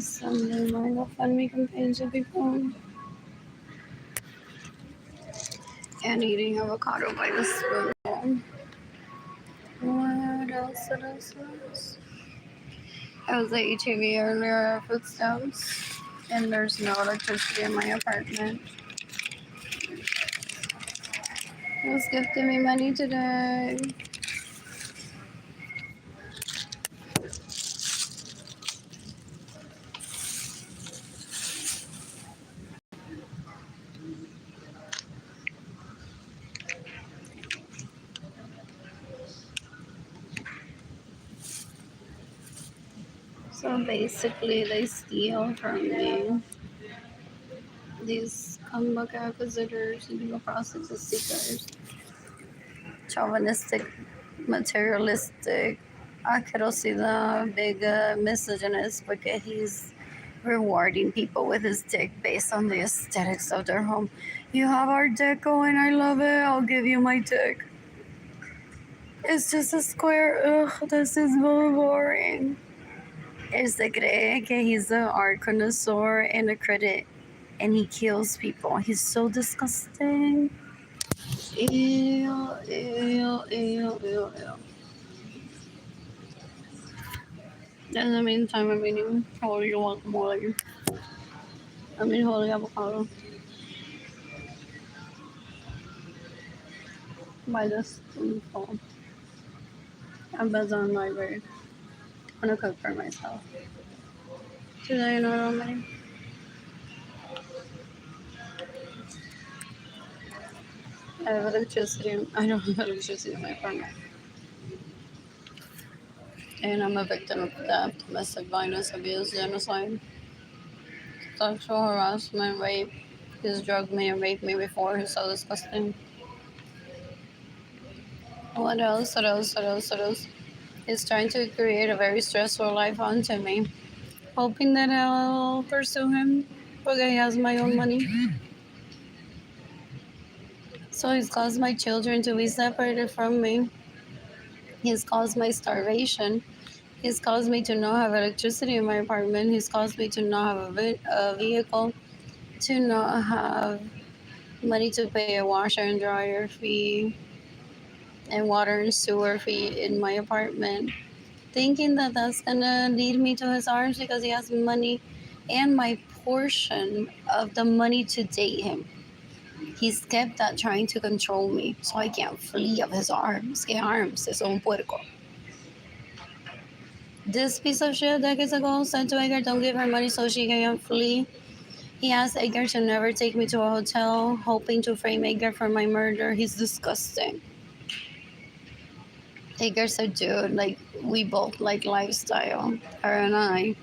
Sunday my GoFundMe campaigns with people and eating avocado by the spoon. What else? What else? What else? I was at HEB earlier, footsteps, and there's no electricity in my apartment. Who's gifting me money today? So basically, they steal from me. These comeback acquisitors and people processes seekers. Chauvinistic, materialistic, asquerosidad, big misogynist because he's rewarding people with his dick based on the aesthetics of their home. You have our dick going, I love it, I'll give you my dick. It's just a square, ugh, this is very boring. Él se cree que he's an art connoisseur and a critic, and he kills people. He's so disgusting. Ew, ew, ew, ew, ew. In the meantime, I'm eating holy guacamole. I mean holy avocado. By the spoonful. I'm busy on my bird. I'm gonna cook for myself. Today, not on me. I have electricity. I don't have electricity in my apartment. And I'm a victim of theft, domestic violence, abuse, genocide, sexual harassment, rape. He's drugged me and raped me before. He's so disgusting. What else? What else? What else? What else? He's trying to create a very stressful life onto me, hoping that I'll pursue him because he has my own money. So he's caused my children to be separated from me. He's caused my starvation. He's caused me to not have electricity in my apartment. He's caused me to not have a vehicle, to not have money to pay a washer and dryer fee and water and sewer fee in my apartment, thinking that that's gonna lead me to his arms because he has money and my portion of the money to date him. He's kept that trying to control me so I can't flee of his arms. ¿Qué arms? Es un puerco. This piece of shit decades ago said to Edgar, don't give her money so she can flee. He asked Edgar to never take me to a hotel, hoping to frame Edgar for my murder. He's disgusting. Edgar said, dude, like, we both like lifestyle, her and I.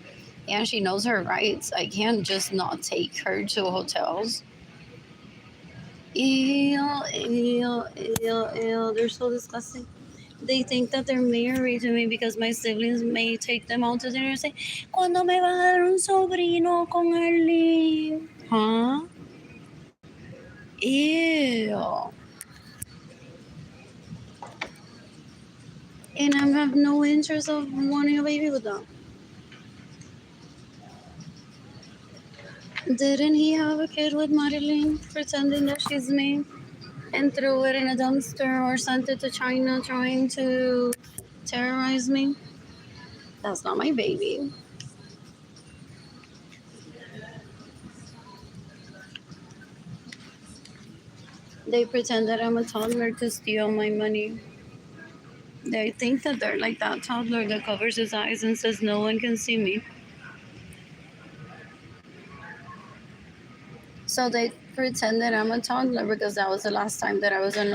And she knows her rights. I can't just not take her to hotels. Ew, ew, ew, ew. They're so disgusting. They think that they're married to me because my siblings may take them out to dinner and say, ¿Cuándo me van a dar un sobrino con Arlene? Huh? Ew. And I have no interest of wanting a baby with them. Didn't he have a kid with Marilyn, pretending that she's me, and threw it in a dumpster or sent it to China trying to terrorize me? That's not my baby. They pretend that I'm a toddler to steal my money. They think that they're like that toddler that covers his eyes and says no one can see me. So they pretend that I'm a toddler because that was the last time that I was at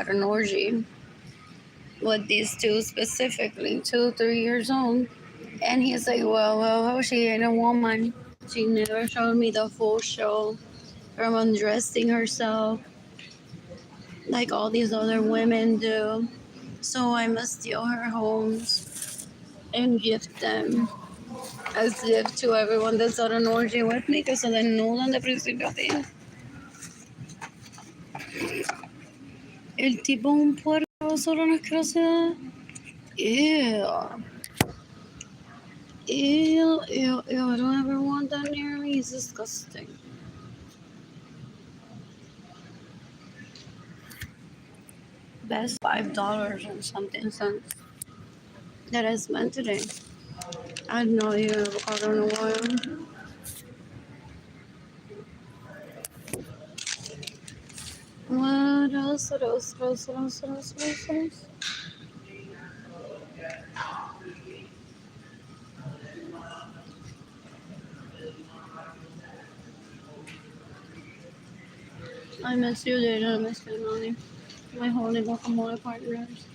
an orgy with these two specifically, 2, 3 years old. And he's like, well, she ain't a woman. She never showed me the full show from undressing herself like all these other women do. So I must steal her homes and gift them as gift to everyone that's at an orgy with me, que se desnudan de principio a fin. El tipo es un puerco, solo una asquerosidad. Ew. Ew, ew, ew. I don't ever want that near me. It's disgusting. Best $5 and something cents that I spent today. I had no idea avocado in a while. What else? What else? What else? What else? What else? What else? What else? I miss you, Dana. I miss you, Nani. My holy guacamole partners.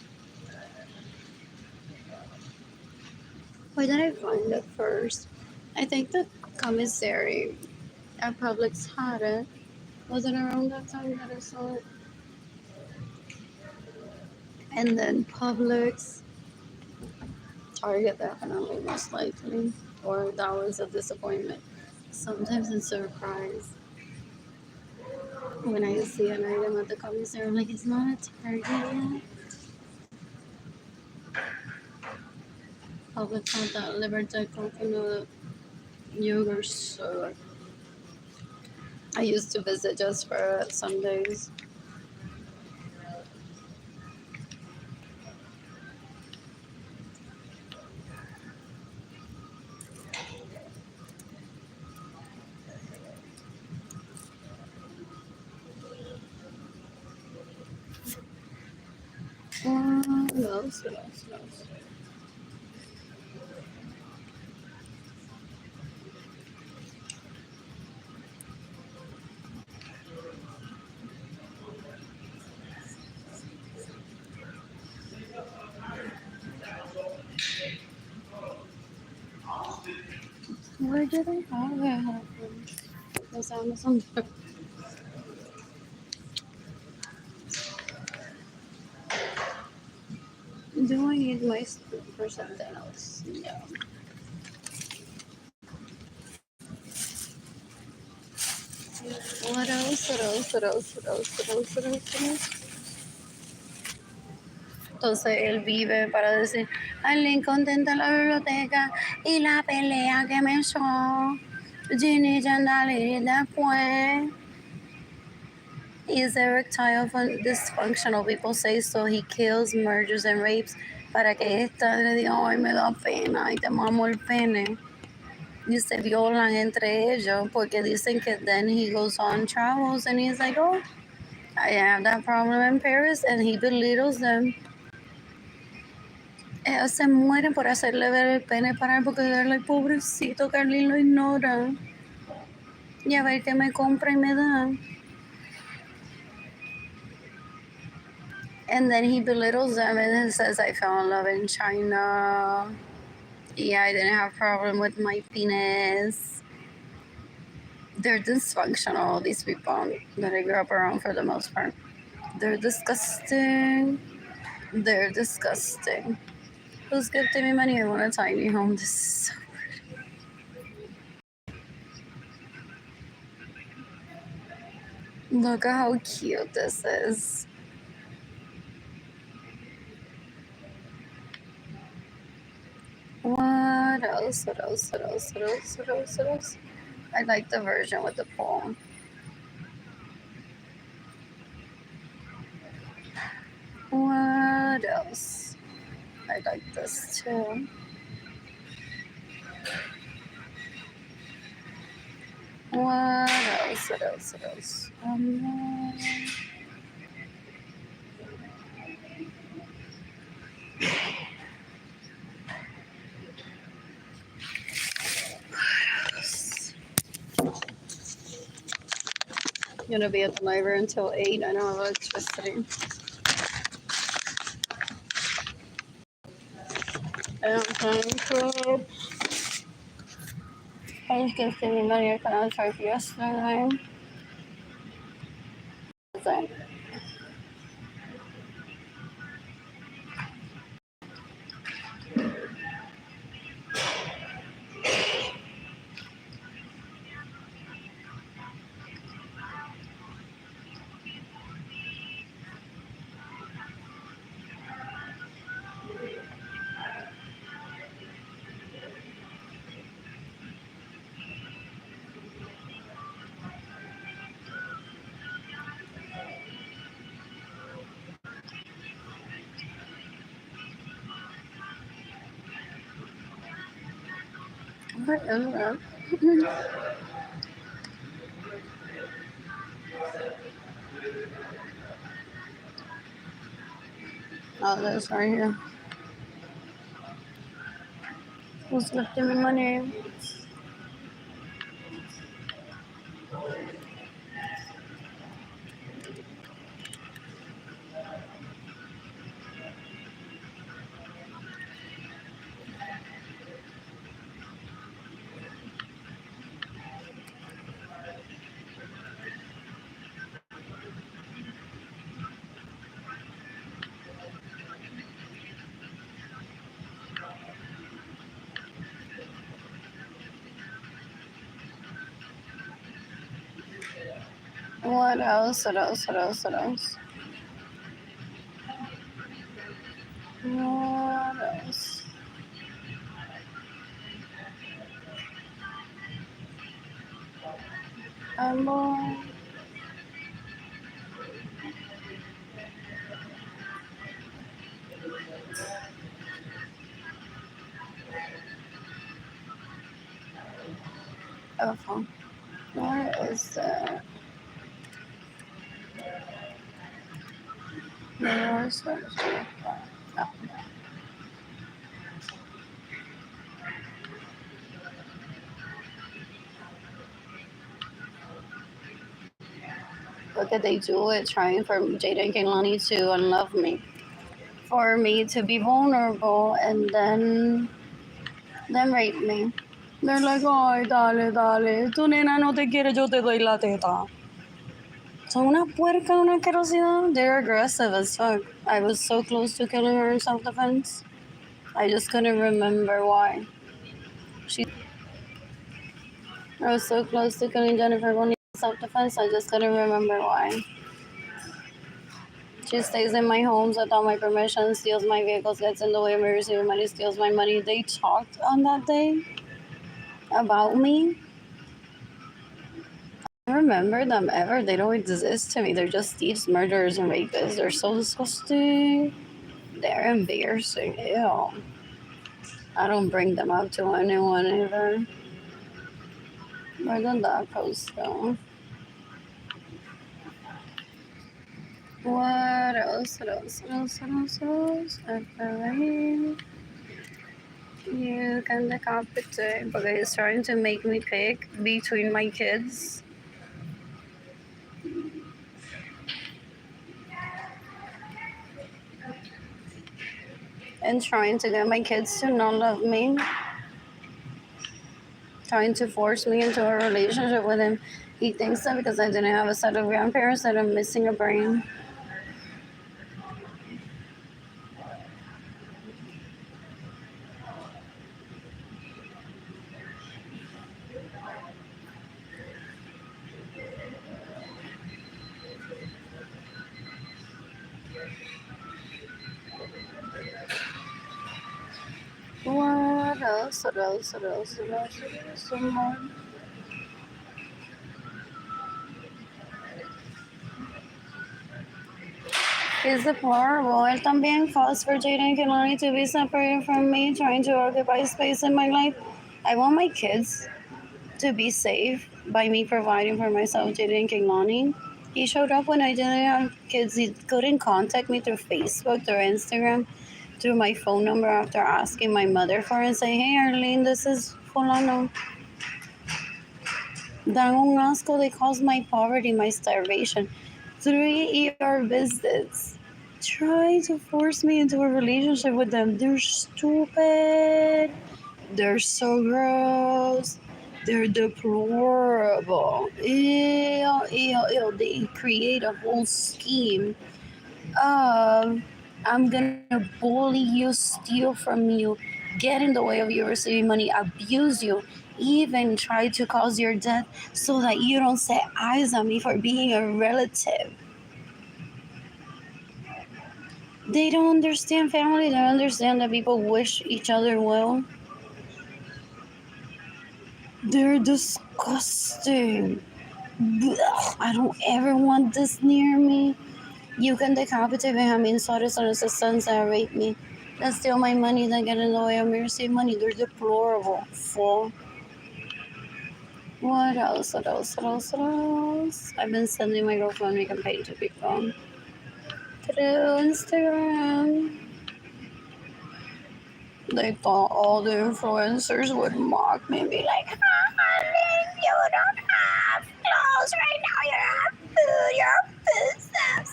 Where did I find it first? I think the commissary at Publix had it. Was it around that time that I saw it? And then Publix, Target definitely, most likely. Or that was a disappointment. Sometimes I'm surprised when I see an item at the commissary. I'm like, it's not a Target yet. Publix had that Liberty coconut yogurt so I used to visit just for it some days. What else? What else? What else? Where did I have it? Was Amazon? Do I need my spoon for something else? No. What else? What else? What else? What else? What else? What else? What else? Entonces él vive para decir, Arlene contenta en la biblioteca y la pelea que me echó Ginny Jandali después. Is erectile dysfunctional, people say, so he kills, murders, and rapes para que esta le diga, ay, me da pena y te mamo el pene. Y se violan entre ellos porque dicen que then he goes on travels and he's like, oh, I have that problem in Paris, and he belittles them. Ellos se mueren por hacerle ver el pene para él porque they're like, pobrecito, Carlin lo ignora. Y a ver qué me compra y me da. And then he belittles them and says, I fell in love in China. Yeah, I didn't have problem with my penis. They're dysfunctional, these people that I grew up around for the most part. They're disgusting. They're disgusting. Who's gifting me money? I want a tiny home. This is so... Look at how cute this is. What else? What else? What else? What else? What else? What else? I like the version with the poem. What else? I like this too. What else? What else? What else? I'm gonna be at the library until 8. I don't have electricity. I don't think so. I was gifting me money. I found out yesterday. Like, What is that? Oh, this right here. Who's lifting me money? What else? What else? What else? What else? What else? Amor. Oh, what is that? More surgery. Oh. Look at they do it, trying for Jada and Kaylani to unlove me, for me to be vulnerable, and then rape me. They're like, ay, dale, dale, tu nena no te quiere, yo te doy la teta. Son una puerca, una asquerosidad. They're aggressive as fuck. I was so close to killing her in self-defense. I just couldn't remember why. I was so close to killing Jennifer Bonnie in self-defense. I just couldn't remember why. She stays in my homes without my permission, steals my vehicles, gets in the way of me receiving money, steals my money. They talked on that day about me. I don't remember them ever. They don't exist to me. They're just thieves, murderers, and rapists. They're so disgusting. They're embarrassing. Ew. I don't bring them up to anyone either. Where did that post go? What else? What else? What else? What else? What else? FLA. You can decapitate. Okay, he's trying to make me pick between my kids. And trying to get my kids to not love me. Trying to force me into a relationship with him. He thinks that because I didn't have a set of grandparents that I'm missing a brain. What else? What else? What else? What else? What else? Someone. He's deplorable. Él también falls for Jaden Kilani to be separated from me, trying to occupy space in my life. I want my kids to be safe by me providing for myself, Jaden Kilani. He showed up when I didn't have kids. He couldn't contact me through Facebook, through Instagram, through my phone number after asking my mother for it and say, hey, Arlene, this is fulano. Dan un asco, they caused my poverty, my starvation. 3 ER visits. Trying to force me into a relationship with them. They're stupid. They're so gross. They're deplorable. Ew, ew, ew. They create a whole scheme of I'm gonna bully you, steal from you, get in the way of you receiving money, abuse you, even try to cause your death so that you don't set eyes on me for being a relative. They don't understand family. They don't understand that people wish each other well. They're disgusting. Ugh, I don't ever want this near me. You can decapitate me. I mean, sorry, sons that rape me. That steal my money, that get in the way of me receive money. They're deplorable. Full. What else? What else? What else? What else? I've been sending my GoFundMe campaign to people through Instagram. They thought all the influencers would mock me and be like, Arlene, you don't have clothes right now. You don't have food. You're a food stamps.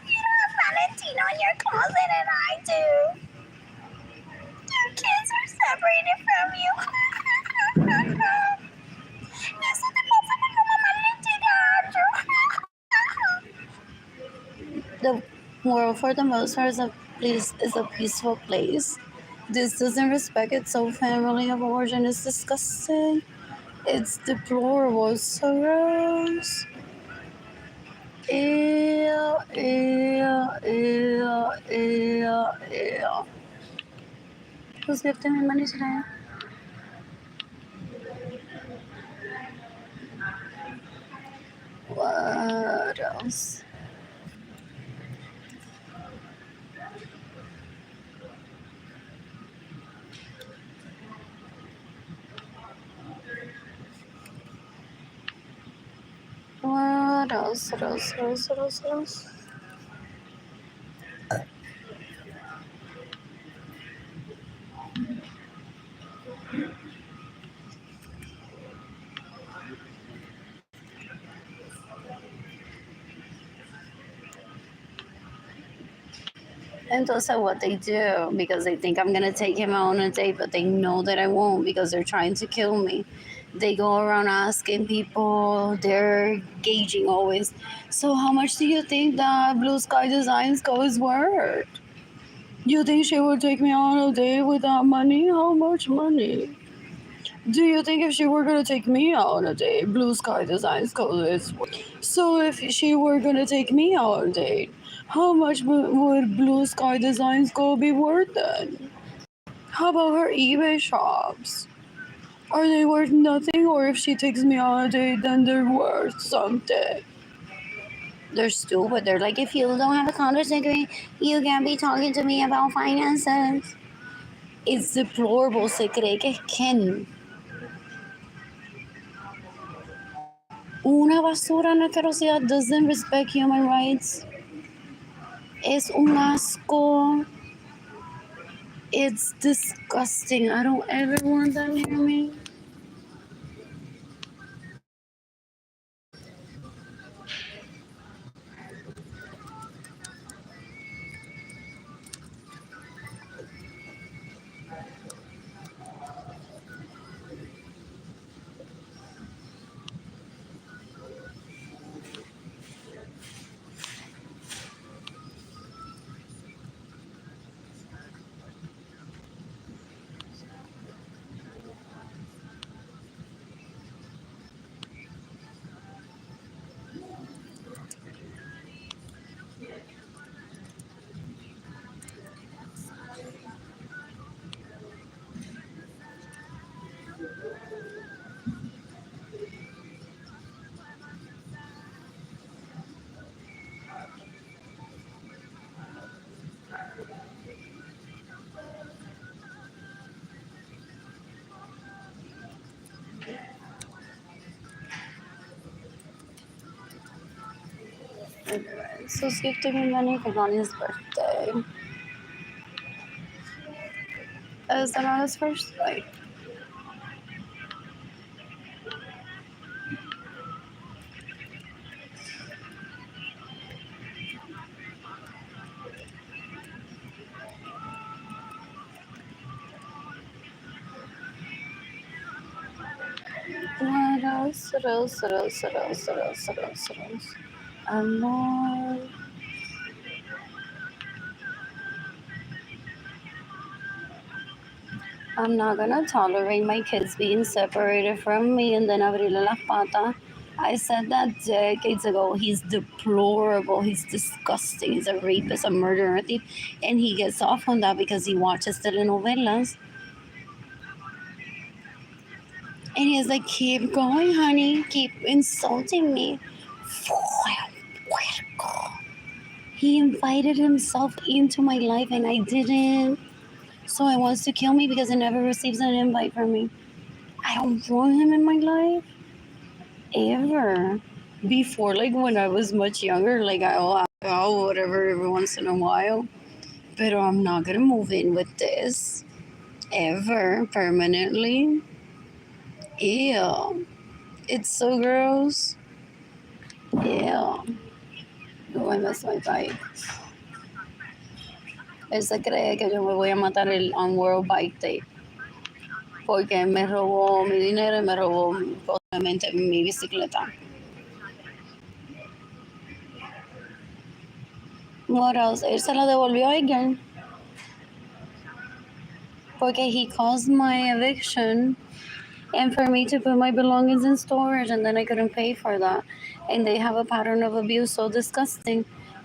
You don't have Valentino in your closet, and I do. Your kids are separated from you. Eso te pasa cuando mamá le tira. The world, for the most part, is a peaceful place. This doesn't respect its own family of origin. It's disgusting. It's deplorable. It's so gross. Ew, ew, ew, ew, ew. Who's gifting me money today? What else? What else? What else? What else? What else? What else? And those are what they do because they think I'm gonna take him out on a date, but they know that I won't because they're trying to kill me. They go around asking people, they're gauging always. So, how much do you think that Blue Sky Designs Co is worth? You think she would take me on a date with that money? How much money? Do you think if she were gonna take me out on a date, Blue Sky Designs Co is worth? So if she were gonna take me out on a date, how much would Blue Sky Designs Co be worth then? How about her eBay shops? Are they worth nothing, or if she takes me on a date, then they're worth something? They're stupid. They're like, if you don't have a college degree, you can't be talking to me about finances. It's deplorable. Se cree que es Ken. Una basura en nuestra sociedad doesn't respect human rights. Es un asco. It's disgusting. I don't ever want them near me. Anyway, so he's gifting me money because on his birthday. Is that on his first flight? What else? What else? What else? What else? What else? What else? What else? Amor. I'm not gonna tolerate my kids being separated from me and then abrirle las patas. I said that decades ago. He's deplorable. He's disgusting. He's a rapist, a murderer, a thief. And he gets off on that because he watches telenovelas. And he's like, keep going, honey. Keep insulting me. He invited himself into my life and I didn't. So he wants to kill me because he never receives an invite from me. I don't want him in my life. ever. Before, like when I was much younger, like I'll act out whatever every once in a while. But I'm not gonna move in with this ever permanently. Ew. It's so gross. Ew. Oh, I miss my bike. Él se cree que yo me voy a matar on World Bike Day porque me robó mi dinero y me robó posiblemente mi bicicleta. What else? Él se la devolvió again porque he caused my eviction and for me to put my belongings in storage and then I couldn't pay for that. And they have a pattern of abuse so disgusting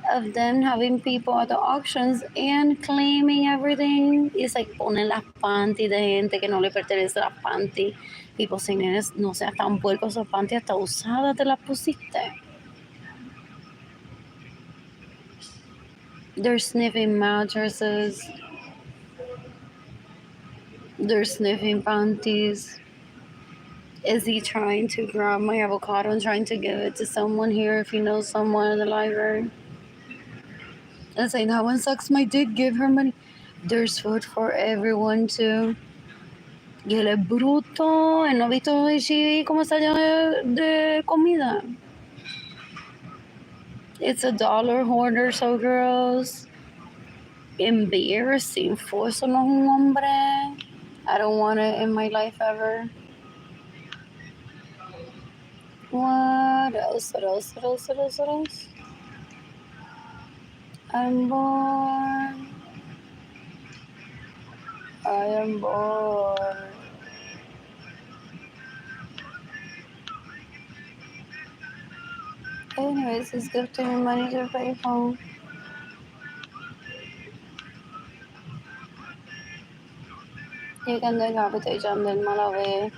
of them having people at the auctions and claiming everything. It's like ponen las panties de gente que no le pertenece las panties. People saying, no seas tan puerco, esas panties hasta usadas te las pusiste. They're sniffing mattresses. They're sniffing panties. Is he trying to grab my avocado and trying to give it to someone here if he knows someone in the library? And saying, that one sucks my dick, give her money. There's food for everyone too. Y él es bruto, él no ha visto Ishi cómo está lleno de comida. It's $1 hoarder, so gross. Embarrassing. Eso no es un hombre. I don't want it in my life ever. What else? What else? What else? What else? What else? I'm bored. I am bored. Anyways, he's gifting me money to pay phone. You can decapitate John Del Malavé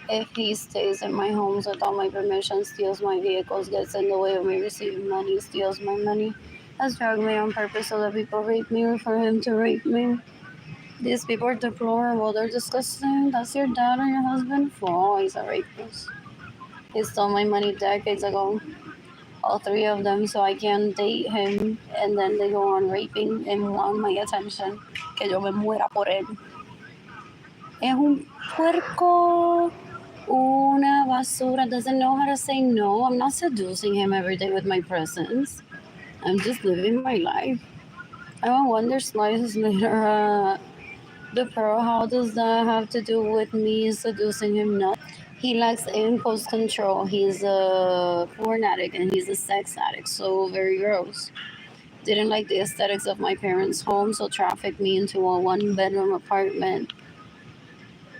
if he stays in my homes without my permission, steals my vehicles, gets in the way of me receiving money, steals my money, has drugged me on purpose so that people rape me or for him to rape me. These people are deplorable. They're disgusting. That's your dad or your husband? Oh, he's a rapist. He stole my money decades ago. All three of them, so I can date him. And then they go on raping and want my attention. Que yo me muera por él. Es un puerco. Una basura. Doesn't know how to say no. I'm not seducing him every day with my presence. I'm just living my life. I wonder slices later. The pearl, how does that have to do with me seducing him? No. He lacks impulse control. He's a porn addict and he's a sex addict. So very gross. Didn't like the aesthetics of my parents' home, so trafficked me into a one-bedroom apartment.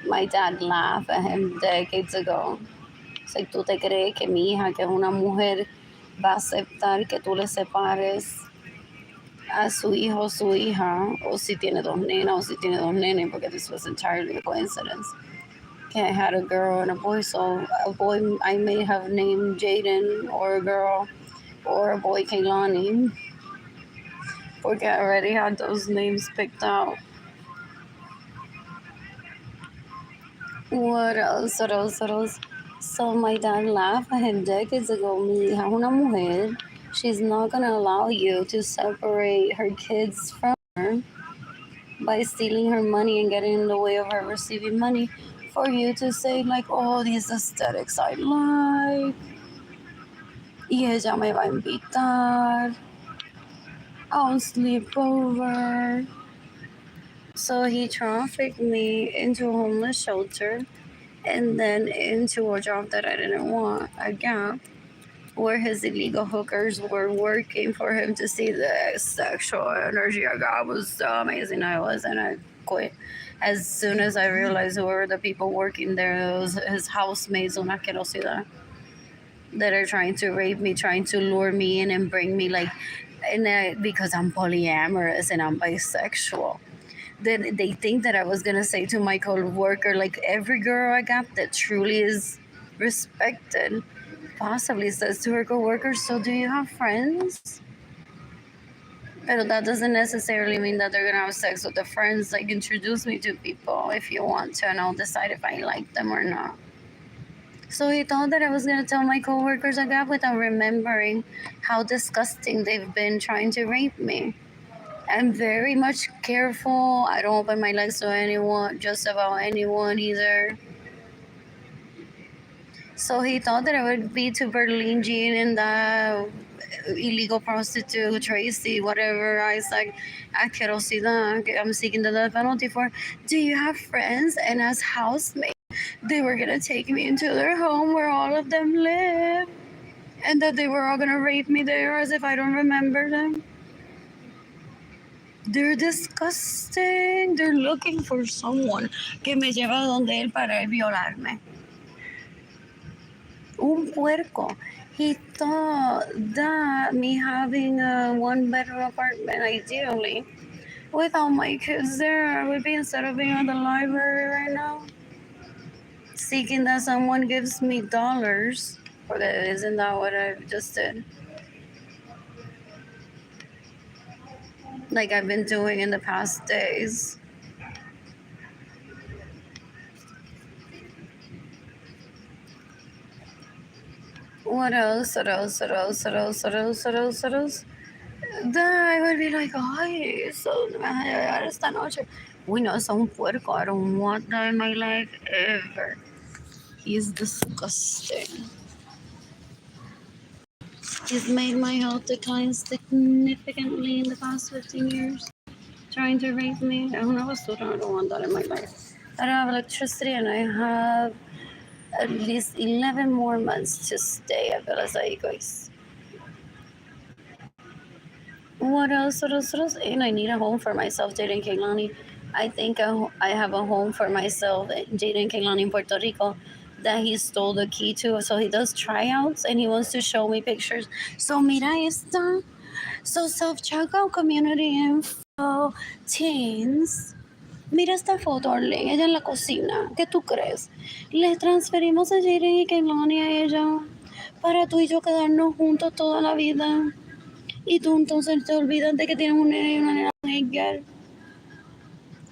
My dad laughed at him decades ago. It's like, ¿tú te crees que mi hija, que es una mujer, va a aceptar que tú le separes a su hijo o su hija, o si tiene dos nenas o si tiene dos nenes, porque this was entirely a coincidence. Okay, I had a girl and a boy, so a boy I may have named Jaden, or a girl, or a boy Kaylani, porque I already had those names picked out. What else? What else? What else? So my dad laughed at him decades ago. Mi hija es una mujer. She's not gonna allow you to separate her kids from her by stealing her money and getting in the way of her receiving money for you to say like, oh, these aesthetics I like. Y ella me va a invitar a un sleepover. So he trafficked me into a homeless shelter and then into a job that I didn't want, a Gap, where his illegal hookers were working for him to see the sexual energy I got was so amazing I was, and I quit. As soon as I realized who were the people working there, it was his housemates, una asquerosidad, that are trying to rape me, trying to lure me in and bring me like, because I'm polyamorous and I'm bisexual. Then they think that I was gonna say to my co-worker, like every girl I got that truly is respected possibly says to her co-workers, so do you have friends? But that doesn't necessarily mean that they're gonna have sex with the friends. Like, introduce me to people if you want to, and I'll decide if I like them or not. So he thought that I was gonna tell my coworkers I got without remembering how disgusting they've been trying to rape me. I'm very much careful. I don't open my legs to anyone, just about anyone either. So he thought that I would be to Berlin Jean and the illegal prostitute, Tracy, whatever. I said, asquerosidad, I'm seeking the death penalty for. Do you have friends? And as housemates, they were gonna take me into their home where all of them live, and that they were all gonna rape me there as if I don't remember them. They're disgusting. They're looking for someone que me lleva donde él para él violarme. Un puerco. He thought that me having a one-bedroom apartment, ideally, with all my kids there, I would be instead of being at the library right now, seeking that someone gives me dollars. Or that isn't that what I just did? Like I've been doing in the past days. What else? What else? What else? What else? What else? What else? What else? Then I would be like, ay, eso me vas a llegar esta noche. Uy, no, es un puerco. I don't want that in my life ever. He's disgusting. He's made my health decline significantly in the past 15 years. Trying to rape me. I don't want that in my life. I don't have electricity and I have at least 11 more months to stay at Velasquez. What else? What else? What else? And I need a home for myself, Jaden Kaylani. I think I have a home for myself, Jaden Kaylani in Puerto Rico, that he stole the key to. So he does tryouts and he wants to show me pictures. So mira esta. So self-checkout community info teens. Mira esta foto, Arlene, ella en la cocina. ¿Qué tú crees? Le transferimos a Jaden y Kaylani a ella para tú y yo quedarnos juntos toda la vida. Y tú entonces te olvidas de que tienes un nene y una nena con ella.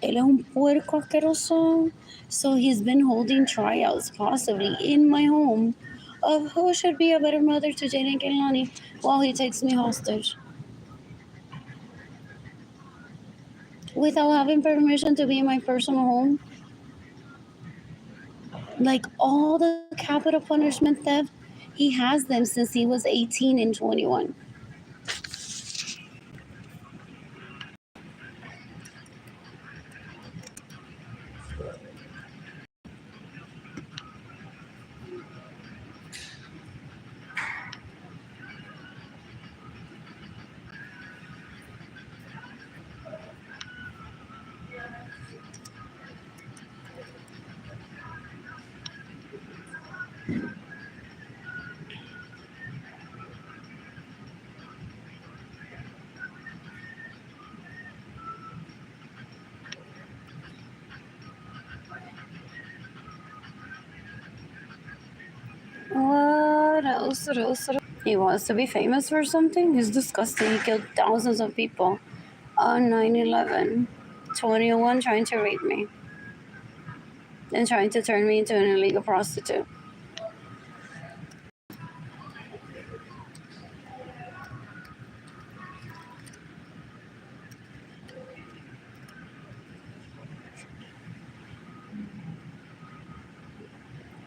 Él es un puerco asqueroso. So he's been holding tryouts, possibly in my home, of who should be a better mother to Jaden Kaylani while he takes me hostage. Without having permission to be in my personal home. Like all the capital punishment theft, he has them since he was 18 and 21. What else? What else? What else? He wants to be famous for something? He's disgusting. He killed thousands of people on 9/11. 21 trying to rape me and trying to turn me into an illegal prostitute.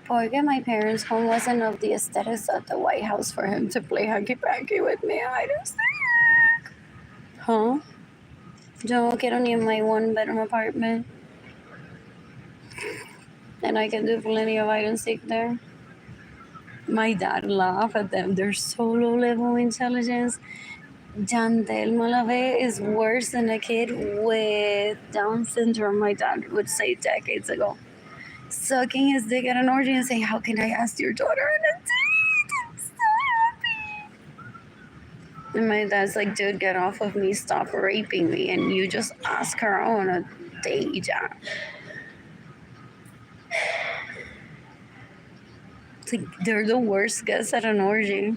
Porque my parents' home wasn't of the aesthetics of the White House for him to play hanky-panky with me. I don't see. Huh? Yo no quiero ni in my one-bedroom apartment. And I can do plenty of hide and seek there. My dad laughed at them. They're so low level intelligence. Jandel Malave is worse than a kid with Down syndrome, my dad would say decades ago. Sucking his dick at an orgy and saying, how can I ask your daughter on a date? I'm so happy. And my dad's like, dude, get off of me. Stop raping me. And you just ask her on a date. Yeah. It's like they're the worst guests at an orgy.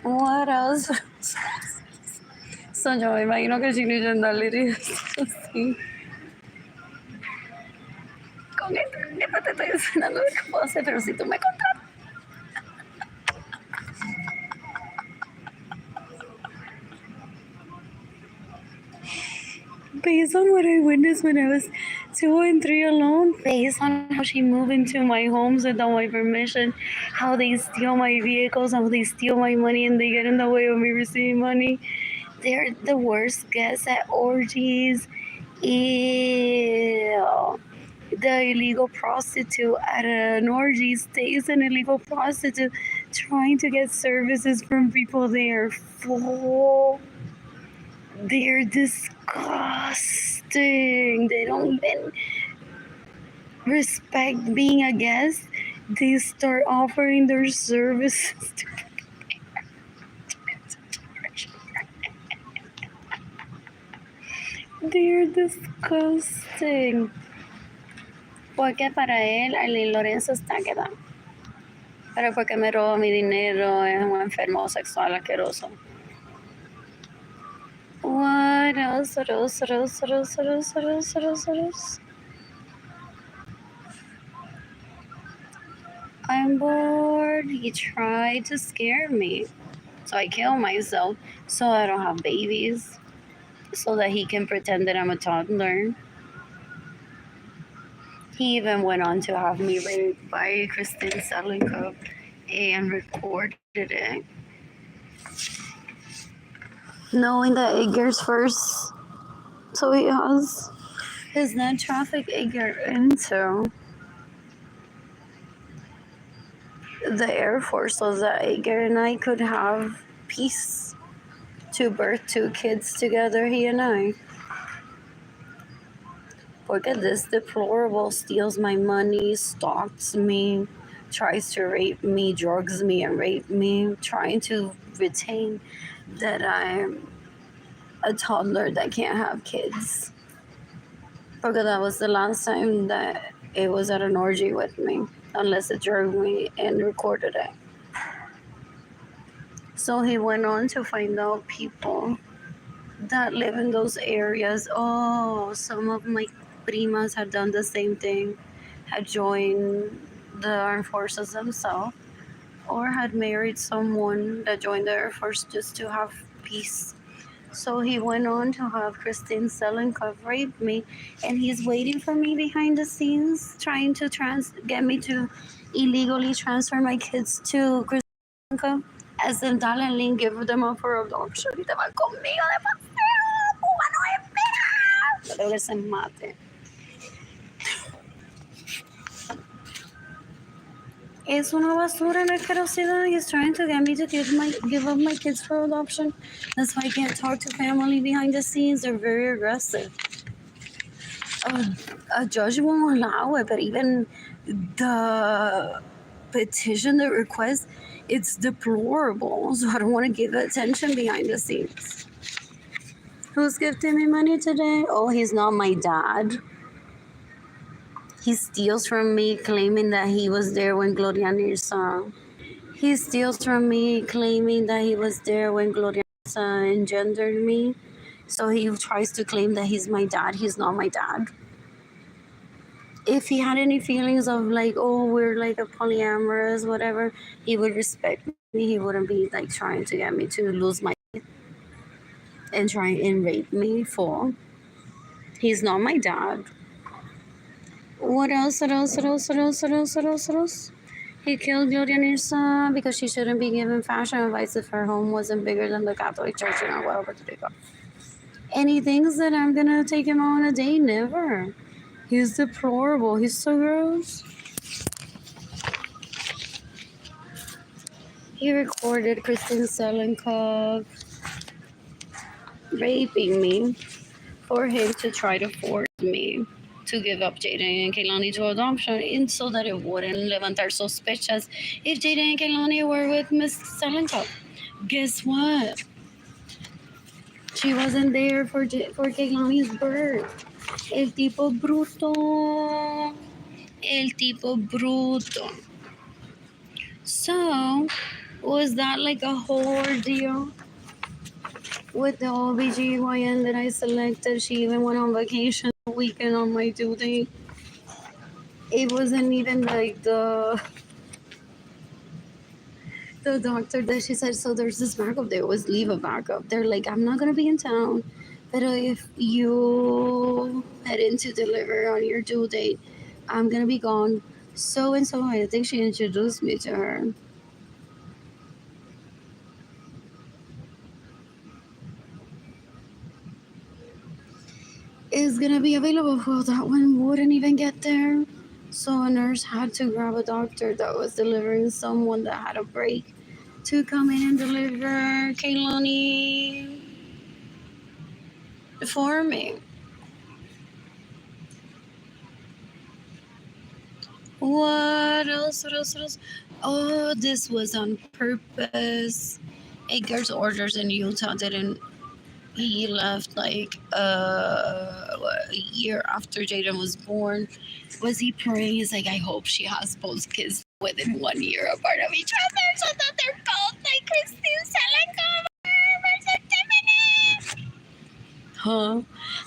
What else? So yo me imagino que Chino y Yandel iría así. Fernando, ¿qué puedo hacer? Pero si tú me contratas. Based on what I witnessed when I was 2 and 3 alone, based on how she moved into my homes without my permission, how they steal my vehicles, how they steal my money, and they get in the way of me receiving money. They're the worst guests at orgies. Ew. The illegal prostitute at an orgy stays an illegal prostitute trying to get services from people they are full. They're disgusting. They don't even respect being a guest. They start offering their services to They're disgusting. Porque para él, Arlene Lorenzo está quedando. Pero porque me roba mi dinero, es un enfermo sexual asqueroso. What else? What else? What else? What else? What else? What else? What else? What else? I'm bored. He tried to scare me. So I kill myself so I don't have babies. So that he can pretend that I'm a toddler. He even went on to have me raped by Christine Selenko and recorded it. Knowing that Edgar's first, so he has his net traffic Edgar into the Air Force so that Edgar and I could have peace to birth 2 kids together, he and I. Porque this deplorable steals my money, stalks me, tries to rape me, drugs me and rape me, trying to retain that I'm a toddler that can't have kids. Porque that was the last time that it was at an orgy with me, unless it drove me and recorded it. So he went on to find out people that live in those areas. Oh, some of my primas had done the same thing, had joined the armed forces themselves, or had married someone that joined the Air Force just to have peace. So he went on to have Christine Selenko rape me, and he's waiting for me behind the scenes, trying to get me to illegally transfer my kids to Christine Selenko, as in Darlene give them up for adoption. Y te van conmigo de paseo, cubano espera. Pero que se mate. Es una basura en asquerosidad. He's trying to get me to give up my kids for adoption. That's why I can't talk to family behind the scenes. They're very aggressive. A judge won't allow it, but even the petition, the request, it's deplorable. So I don't want to give attention behind the scenes. Who's gifting me money today? Oh, he's not my dad. He steals from me, claiming that he was there when Gloria Nirsa. He steals from me, claiming that he was there when Gloria Nirsa engendered me. So he tries to claim that he's my dad. He's not my dad. If he had any feelings of like, oh, we're like a polyamorous, whatever, he would respect me. He wouldn't be like trying to get me to lose my and try and rape me for. He's not my dad. What else? What else? What else? What else? What else? What else? What else? He killed Gloria Nirsa because she shouldn't be given fashion advice if her home wasn't bigger than the Catholic Church in Puerto Rico. And he thinks that I'm gonna take him on a date. Never. He's deplorable. He's so gross. He recorded Kristen Selenkov raping me for him to try to force me to give up Jaden and Kehlani to adoption, and so that it wouldn't levantar sospechas if Jaden and Kehlani were with Miss Selenkov. Guess what? She wasn't there for Kehlani's birth. El tipo bruto. El tipo bruto. So, was that like a whole ordeal? With the OBGYN that I selected, she even went on vacation a weekend on my due date. It wasn't even like the doctor that she said, so there's this backup. They always leave a backup. They're like, I'm not gonna be in town, but if you head into deliver on your due date, I'm gonna be gone. So and so, I think she introduced me to her. Is gonna be available. Well, that one wouldn't even get there. So a nurse had to grab a doctor that was delivering someone that had a break to come in and deliver Kaylani for me. What else? What else? What else? Oh, this was on purpose. Edgar's orders in Utah didn't. He left like a year after Jaden was born. Was he praying? He's like, I hope she has both kids within 1 year apart of each other so that they're both like Christine Selenko. Huh?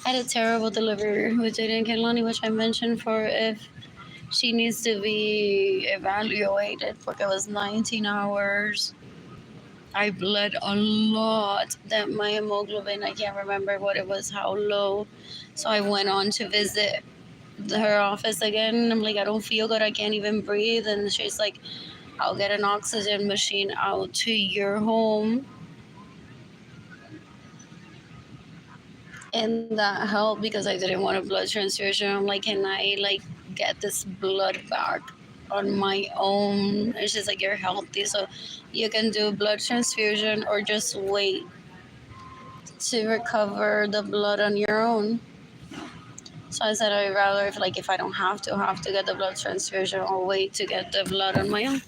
Had a terrible delivery with Jaden and Kelani, which I mentioned for if she needs to be evaluated porque it was 19 hours. I bled a lot. That my hemoglobin, I can't remember what it was, how low. So I went on to visit her office again. I'm like, I don't feel good. I can't even breathe. And she's like, I'll get an oxygen machine out to your home. And that helped because I didn't want a blood transfusion. I'm like, can I like get this blood back on my own? And she's like, you're healthy, so you can do blood transfusion or just wait to recover the blood on your own. So I said I'd rather if I don't have to get the blood transfusion or wait to get the blood on my own.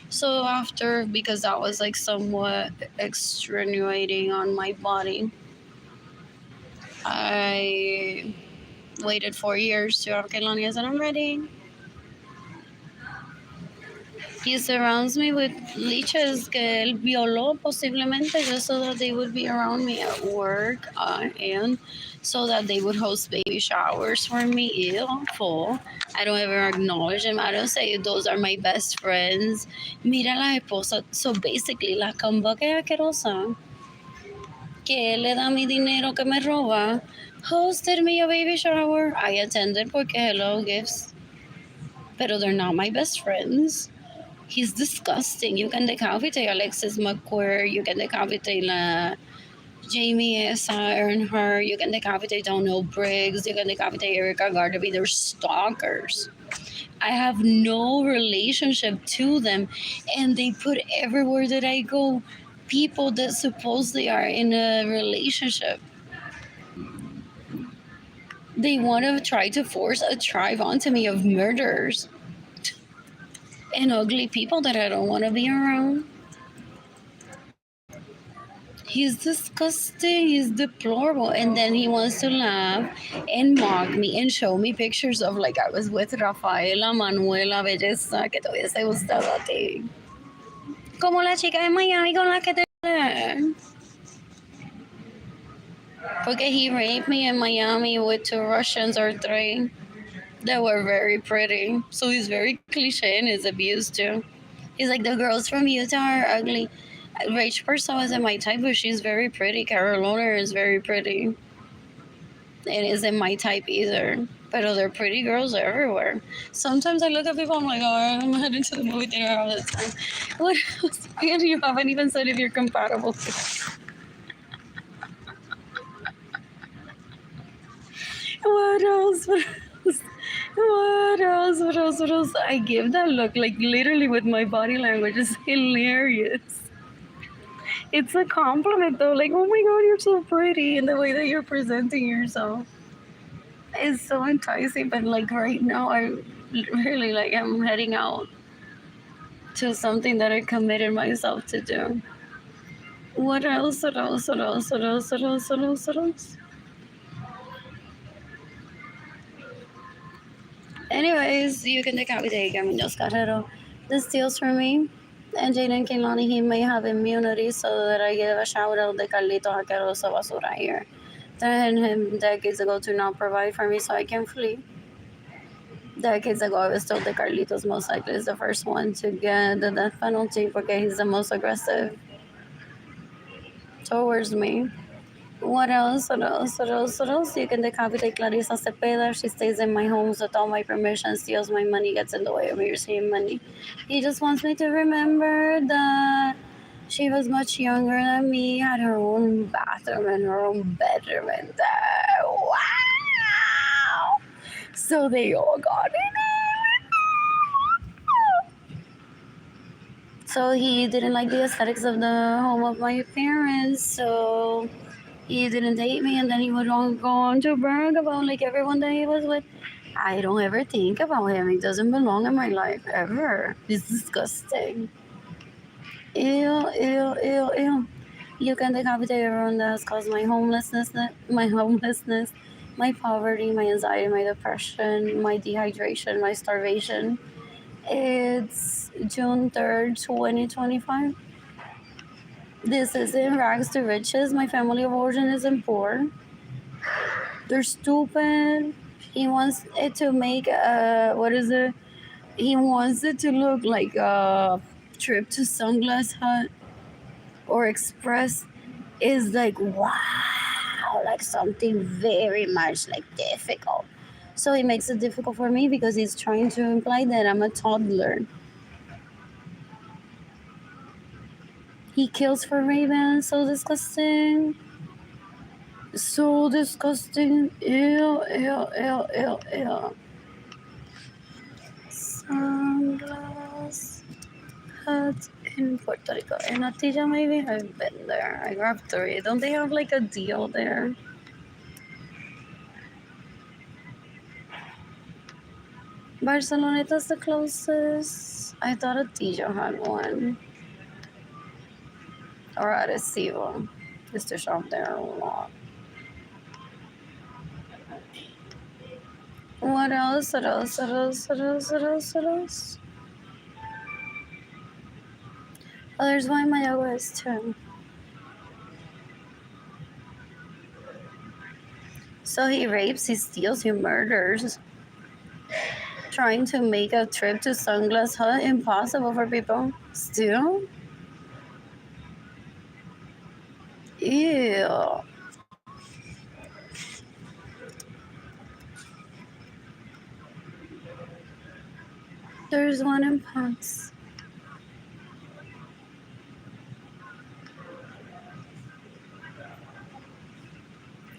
So after, because that was like somewhat extenuating on my body, I waited 4 years to have Kelani. I said I'm ready. He surrounds me with leeches que él violó posiblemente just so that they would be around me at work and so that they would host baby showers for me. Ew, awful. I don't ever acknowledge them. I don't say those are my best friends. Mira la esposa. So basically, la camba que es asquerosa, que él le da mi dinero que me roba, hosted me a baby shower. I attended porque hello gifts. Pero they're not my best friends. He's disgusting. You can decapitate Alexis McQuarrie. You can decapitate Jamie Esa, Earnhardt. You can decapitate Donnell Briggs. You can decapitate Erica Gardaby. They're stalkers. I have no relationship to them. And they put everywhere that I go people that supposedly are in a relationship. They want to try to force a tribe onto me of murderers and ugly people that I don't want to be around. He's disgusting. He's deplorable. And then he wants to laugh and mock me and show me pictures of like I was with Rafaela, Manuela, Belleza, que todavía se gustaba a ti. Como la chica de Miami con la que te... Porque he raped me in Miami with 2 Russians or 3 that were very pretty. So he's very cliche in his abuse too. He's like, the girls from Utah are ugly. Rach Purcell isn't my type, but she's very pretty. Carolina is very pretty. It isn't my type either. But other pretty girls are everywhere. Sometimes I look at people, I'm like, oh, I'm heading to the movie theater all the time. What else? You haven't even said if you're compatible. What else? What else? What else? What else? What else? I give that look, like literally with my body language. It's hilarious. It's a compliment though, like, oh my god, you're so pretty, and the way that you're presenting yourself is so enticing. But like right now, I really like I'm heading out to something that I committed myself to do. What else? What else? What else? What else? What else? What else? What else? Anyways, you can decapitate Caminos Carrero. This deals for me. And Jaden Kehlani, he may have immunity, so that I give a shout out to Carlito Jaqueroso Basura here. Telling him decades ago to not provide for me so I can flee. Decades ago, I was told that Carlitos most likely is the first one to get the death penalty because he's the most aggressive towards me. What else? What else? What else? What else? You can decapitate Clarissa Cepeda. She stays in my homes without my permission, steals my money, gets in the way of me receiving money. He just wants me to remember that she was much younger than me, had her own bathroom and her own bedroom, and wow! So they all got it. So he didn't like the aesthetics of the home of my parents, so he didn't date me, and then he would go on to brag about like everyone that he was with. I don't ever think about him. He doesn't belong in my life ever. It's disgusting. Ew, ew, ew, ew. You can decapitate everyone that has caused my homelessness, my poverty, my anxiety, my depression, my dehydration, my starvation. It's June 3rd, 2025. This is in rags to riches. My family of origin isn't poor. They're stupid. He wants it to make what is it? He wants it to look like a trip to Sunglass Hut or Express is like wow, like something very much like difficult. So he makes it difficult for me because he's trying to imply that I'm a toddler. He kills for Raven, so disgusting. So disgusting. Ew, ew, ew, ew, ew. Sunglass Hut in Puerto Rico. In Atilla, maybe? I've been there. I grabbed 3. Don't they have like a deal there? Barceloneta's the closest. I thought Atilla had one. Or Arecibo. Used to shop there a lot. What else? What else? What else? What else? What else? What else? Oh, there's one in Mayagüez too. So he rapes, he steals, he murders. Trying to make a trip to Sunglass Hut impossible for people. Still? Ew. There's one in Ponce.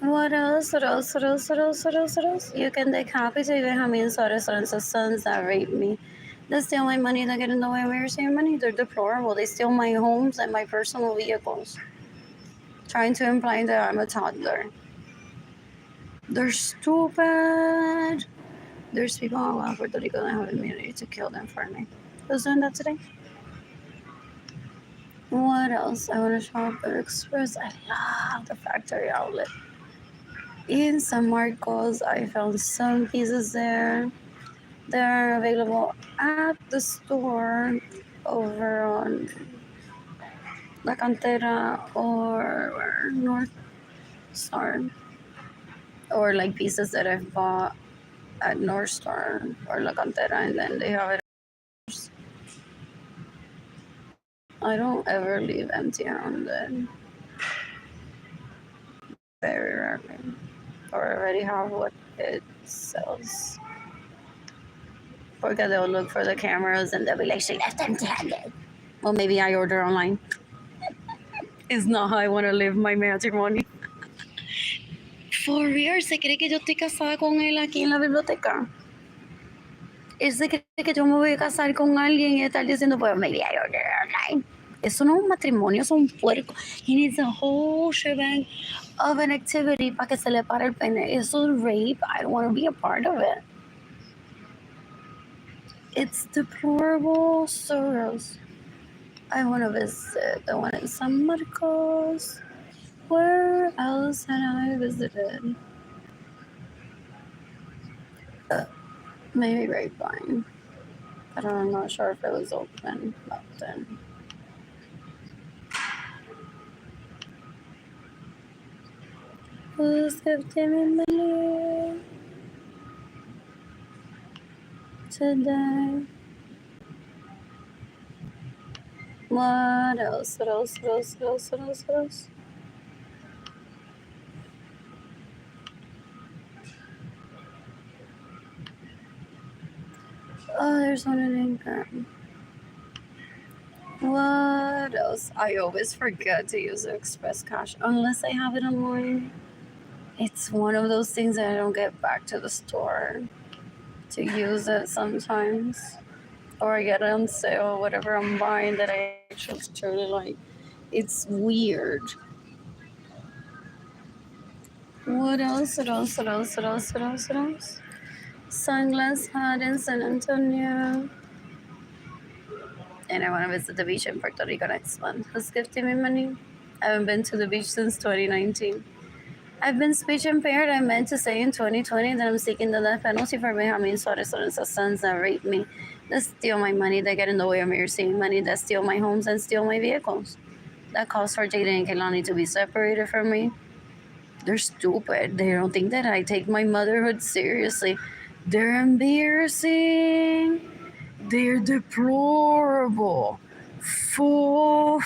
What else? What else? What else? What else? What else? What else? You can decapitate Benjamin's restaurants sons that rape me. They steal my money, they get in the way of me receiving money. They're deplorable. They steal my homes and my personal vehicles. Trying to imply that I'm a toddler. They're stupid. There's people around Puerto Rico that have immunity to kill them for me. Who's doing that today? What else? I want to shop at Express. I love the factory outlet. In San Marcos, I found some pieces there. They're available at the store over on La Cantera or North Star. Or like pieces that I've bought at North Star or La Cantera, and then they have it. I don't ever leave empty-handed. Very rarely. Or already have what it sells. Because they'll look for the cameras and they'll be like, she left empty-handed. Well, maybe I order online. It's not how I want to live my matrimony. For real, ¿se cree que yo estoy casada con él aquí en la biblioteca? Él se cree que yo me voy a casar con alguien y estar diciendo, pues maybe I order online. Eso no es un matrimonio, es un puerco. He needs a whole shebang of an activity para que se le pare el pene. Eso es rape. I don't want to be a part of it. It's deplorable. So gross. I want to visit the one in San Marcos. Where else had I visited? Maybe Grapevine. But I'm not sure if it was open back then. Who's gifting me money? today? What else? What else? What else? What else? What else? What else? Oh, there's one in Anchor. What else? I always forget to use the Express Cash unless I have it online. It's one of those things that I don't get back to the store to use it sometimes. Or I get it on sale, whatever I'm buying that I actually truly like. It's weird. What else? What else? What else? What else? What else? What else? Sunglass Hut in San Antonio. And I want to visit the beach in Puerto Rico next month. Who's gifting me money? I haven't been to the beach since 2019. I've been speech impaired. I meant to say in 2020 that I'm seeking the death penalty for Benjamin Suarez Lorenzo's sons that rape me, that steal my money, that get in the way of me receiving money, that steal my homes and steal my vehicles, that cause for Jaden and Kehlani to be separated from me. They're stupid. They don't think that I take my motherhood seriously. They're embarrassing. They're deplorable. Full.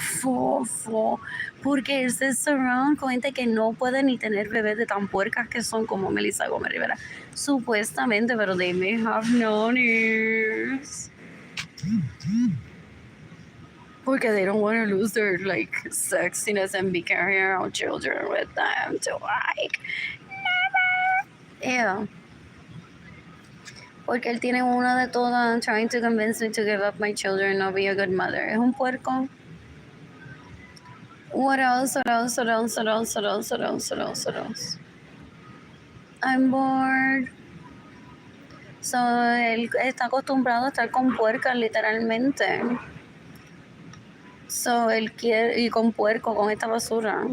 Porque él se surround con gente que no puede ni tener bebés de tan puercas que son como Melissa Gómez Rivera. Supuestamente, pero they may have no ears. Porque they don't want to lose their like sexiness and be carrying around children with them to like never. Yeah. Porque él tiene una de todas trying to convince me to give up my children and not be a good mother. Es un puerco. What else? What else? What else? What else? What else? What else? What else? What else? I'm bored. So, él está acostumbrado a estar con puercas, literalmente. So, él quiere, y con puerco, con esta basura.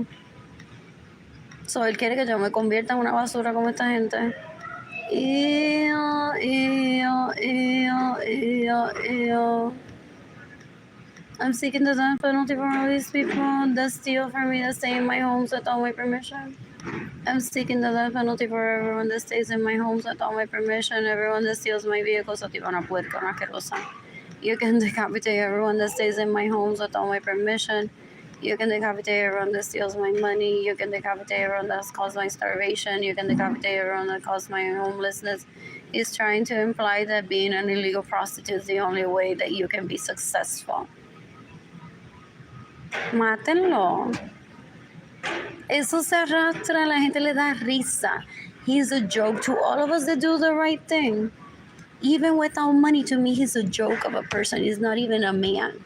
So, él quiere que yo me convierta en una basura como esta gente. Ew. I'm seeking the death penalty for all these people that steal from me, that stay in my homes without my permission. I'm seeking the death penalty for everyone that stays in my homes without my permission, everyone that steals my vehicles, o tipo una puerca, una asquerosa. You can decapitate everyone that stays in my homes without my permission. You can decapitate everyone that steals my money. You can decapitate everyone that's caused my starvation. You can decapitate everyone that caused my homelessness. He's trying to imply that being an illegal prostitute is the only way that you can be successful. Mátenlo. Eso se arrastra, la gente le da risa. He's a joke to all of us that do the right thing. Even without money, to me, he's a joke of a person. He's not even a man.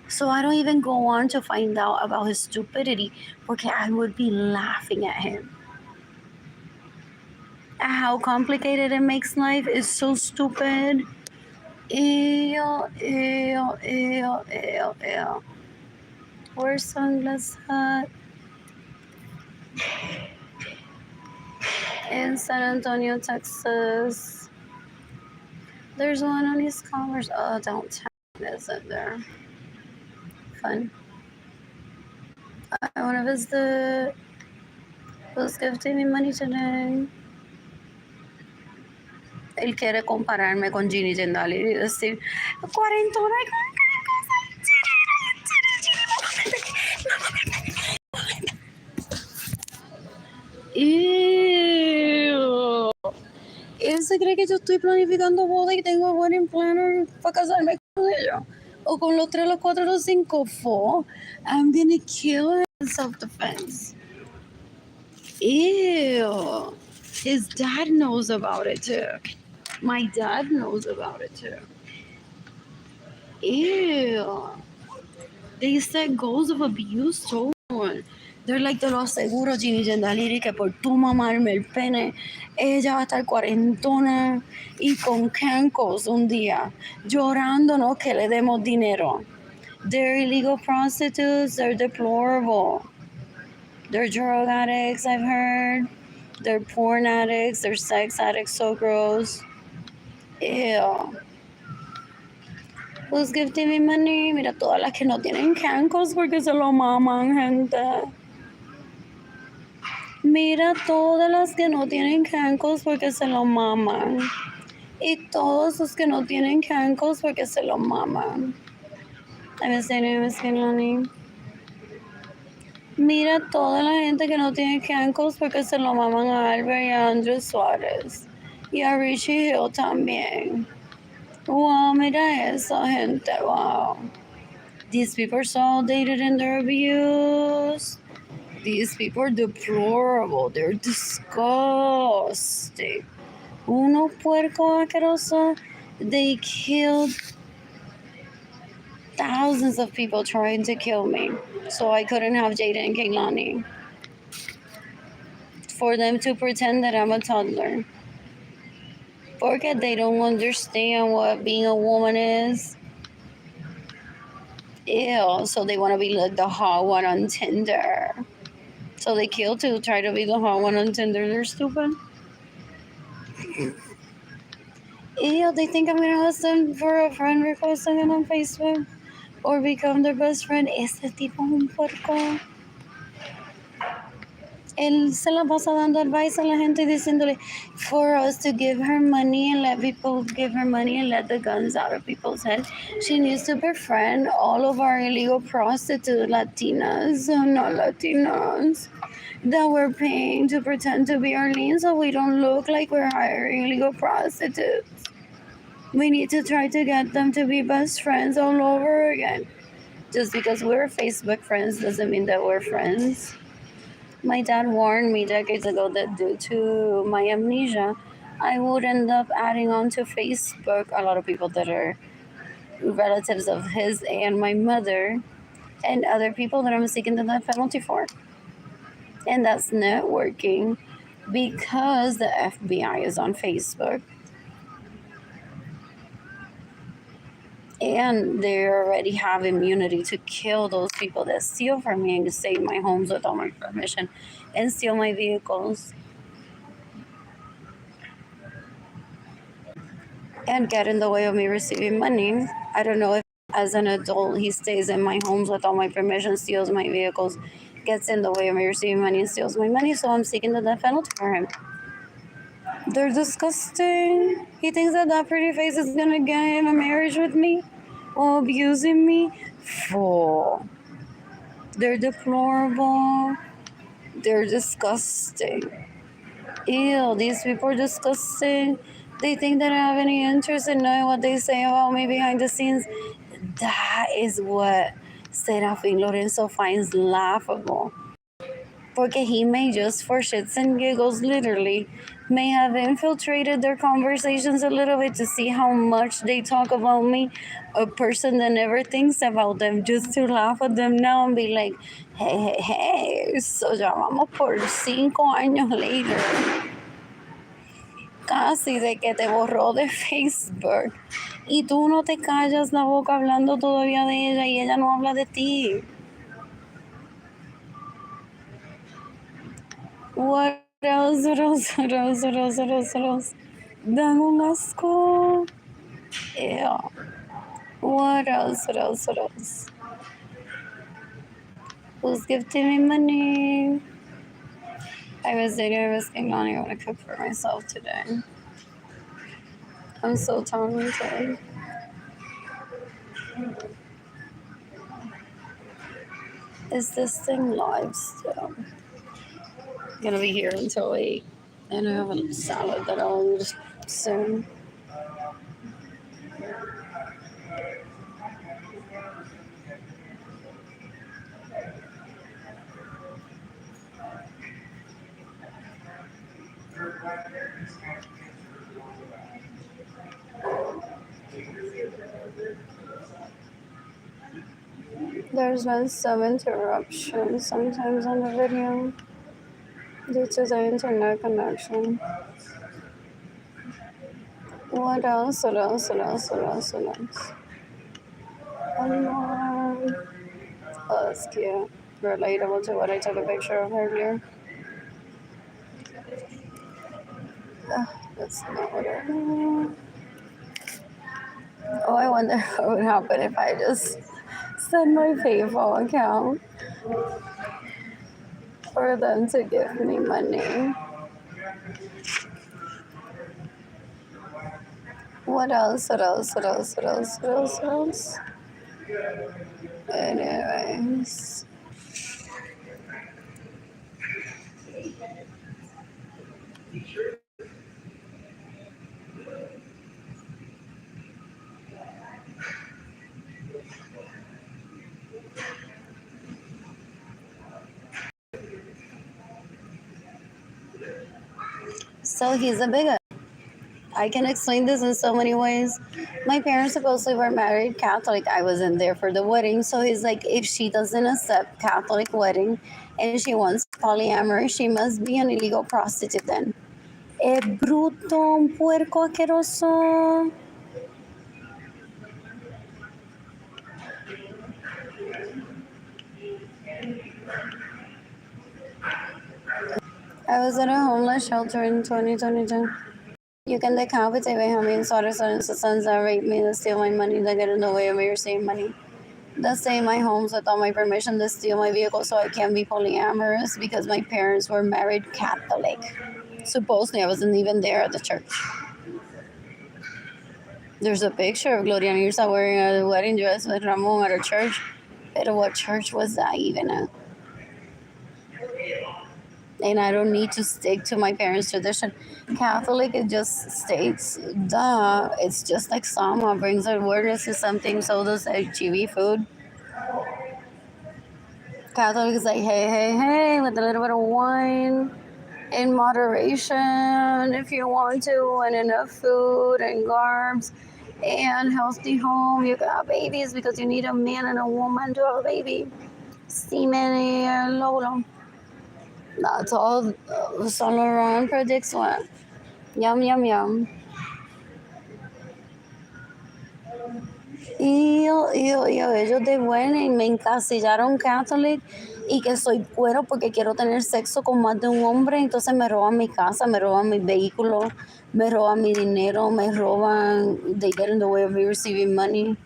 So I don't even go on to find out about his stupidity because I would be laughing at him. How complicated it makes life is so stupid. Ew. Where's Sunglass Hut? In San Antonio, Texas. There's one on East Commerce. Oh, downtown, isn't there? Fun. I want to visit. Who's gifting me money today? Él quiere compararme con Ginny Jendali y decir, cuarentona y Ew. Él se cree que yo estoy planificando boda y tengo wedding planner para casarme con ella. O con los 3, los 4, los 5. 4. I'm gonna kill her in self-defense. Ew. His dad knows about it too. My dad knows about it too. Ew. They set goals of abuse so on. They're like, te lo aseguro, Ginny Jendaliri, que por tu mamarme el pene, ella va a estar cuarentona y con cancos un día, llorándonos que le demos dinero. They're illegal prostitutes. They're deplorable. They're drug addicts, I've heard. They're porn addicts. They're sex addicts. So gross. Ew. Who's gifting me money? Mira todas las que no tienen cancos porque se lo maman, gente. Mira todas las que no tienen cancos porque se lo maman. Y todos los que no tienen cancos porque se lo maman. Mira toda la gente que no tiene cancos porque se lo maman a Albert y a Andrés Suárez. Y a Richie Hill también. Wow, mira esa gente, wow. These people are so outdated in their abuse. These people are deplorable. They're disgusting. Uno puerco asqueroso. They killed thousands of people trying to kill me. So I couldn't have Jada and Kehlani. For them to pretend that I'm a toddler. Porque they don't understand what being a woman is. Ew, so they want to be like the hot one on Tinder. So they kill to try to be the hot one on Tinder. They're stupid. Ew, they think I'm gonna ask them for a friend request again on Facebook or become their best friend. Ese tipo es un puerco. Él se la pasa dando advice a la gente diciéndole for us to give her money and let people give her money and let the guns out of people's head. She needs to befriend all of our illegal prostitute Latinas, not Latinas, that we're paying to pretend to be Arlene so we don't look like we're hiring illegal prostitutes. We need to try to get them to be best friends all over again. Just because we're Facebook friends doesn't mean that we're friends. My dad warned me decades ago that due to my amnesia, I would end up adding onto Facebook a lot of people that are relatives of his and my mother and other people that I'm seeking the death penalty for. And that's networking because the FBI is on Facebook. And they already have immunity to kill those people that steal from me and save my homes without my permission and steal my vehicles and get in the way of me receiving money. I don't know if as an adult he stays in my homes without my permission, steals my vehicles, gets in the way of me receiving money and steals my money, so I'm seeking the death penalty for him. They're disgusting. He thinks that that pretty face is gonna get him a marriage with me while abusing me. Fool. They're deplorable. They're disgusting. Ew, these people are disgusting. They think that I have any interest in knowing what they say about me behind the scenes. That is what Arlene Lorenzo finds laughable. Porque he may just for shits and giggles literally may have infiltrated their conversations a little bit to see how much they talk about me, a person that never thinks about them, just to laugh at them now and be like, hey, so ya vamos por 5 años later. Casi de que te borró de Facebook. Y tú no te callas la boca hablando todavía de ella y ella no habla de ti. What else? Dame un asco. Yeah. What else? Who's gifting me money? I was getting money. I want to cook for myself today. I'm so talented. Is this thing live still? I'm gonna be here until 8. And I have a salad that I'll eat soon. There's been some interruptions sometimes on the video due to the internet connection. What else? Oh, that's cute. Relatable to what I took a picture of earlier. That's not what I want. Oh, I wonder what would happen if I just send my PayPal account for them to give me money. What else? What else? What else? What else? What else? What else? Anyways. So he's a bigot. I can explain this in so many ways. My parents supposedly were married Catholic. I wasn't there for the wedding. So he's like, if she doesn't accept Catholic wedding and she wants polyamory, she must be an illegal prostitute then. Bruto, un puerco asqueroso. I was at a homeless shelter in 2022. You can decapitate me and slaughter sons that rape me, that steal my money, that get in the way of me receiving money. That stay in my homes without my permission, to steal my vehicle so I can be polyamorous because my parents were married Catholic. Supposedly, I wasn't even there at the church. There's a picture of Gloria Nirsa wearing a wedding dress with Ramon at a church. But what church was that even at? And I don't need to stick to my parents' tradition. Catholic, it just states, duh, it's just like Sama brings awareness to something, so does HGV food. Catholic is like, hey, hey, hey, with a little bit of wine in moderation if you want to, and enough food and carbs and healthy home. You got babies because you need a man and a woman to have a baby. Semen and Lolo. That's all Saint Laurent predicts one. Yum, yum, yum. Y ellos de buena y me encasillaron Catholic y que soy cuero porque quiero tener sexo con más de un hombre, entonces me roban mi casa, me roban mi vehículo, me roban mi dinero, me roban, they get in the way of me receiving money,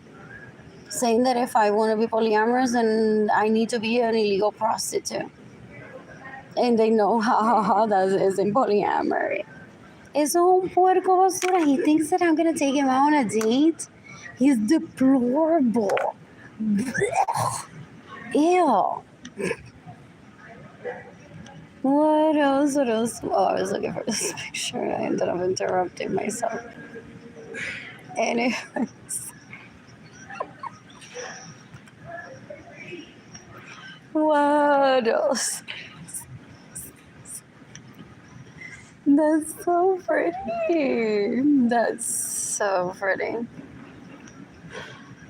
saying that if I want to be polyamorous then I need to be an illegal prostitute. And they know how that is in polyamory. Eso es un puerco basura. He thinks that I'm gonna take him out on a date. He's deplorable. Ew. What else? What else? Oh, I was looking for this picture. I ended up interrupting myself. Anyways. What else? That's so pretty. That's so pretty.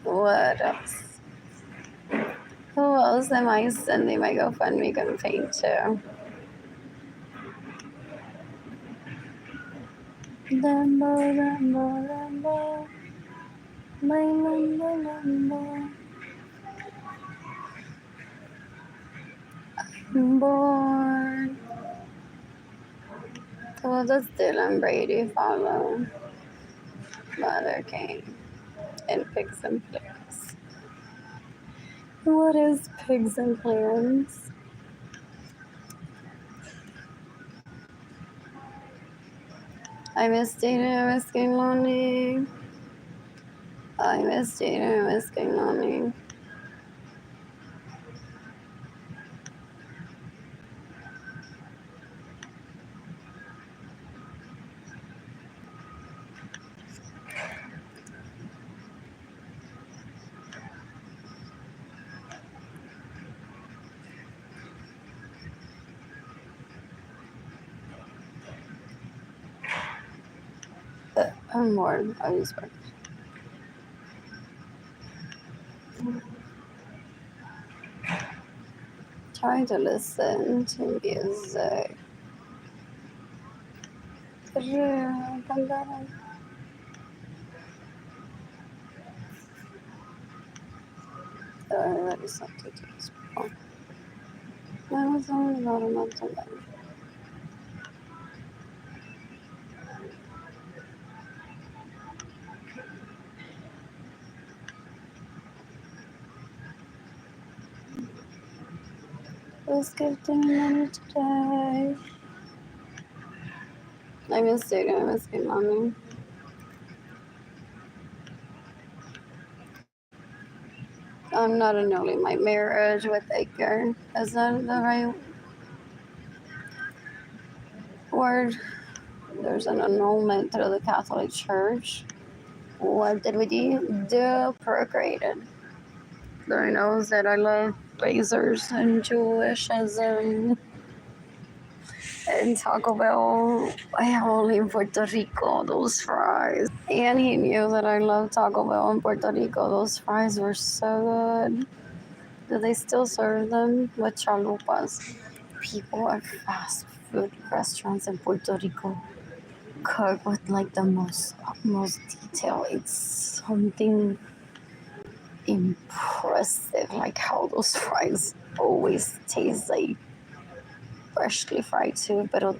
What else? Who else am I sending my GoFundMe campaign to? Lambo, Lambo, Lambo. My Lambo, Lambo. I'm born. What does Dylan Brady follow? Mother King and Pigs and Plans. What is Pigs and Plans? I miss dating, I miss getting lonely. I miss dating, I miss getting lonely. I'm bored. I just work. Trying to listen to music. I already sent it to this before. I was only about a month ago. Let's give them money today. I miss dating, I miss getting lonely. I'm not annulling my marriage with Edgar. Is that the right word? There's an annulment through the Catholic Church. What did we do? Procreated. Lord knows that I love lasers and Jewishism and Taco Bell. I have only in Puerto Rico, those fries. And he knew that I love Taco Bell in Puerto Rico. Those fries were so good. Do they still serve them with chalupas? People at fast food restaurants in Puerto Rico cook with like the most detail. It's something impressive, like how those fries always taste like freshly fried too. But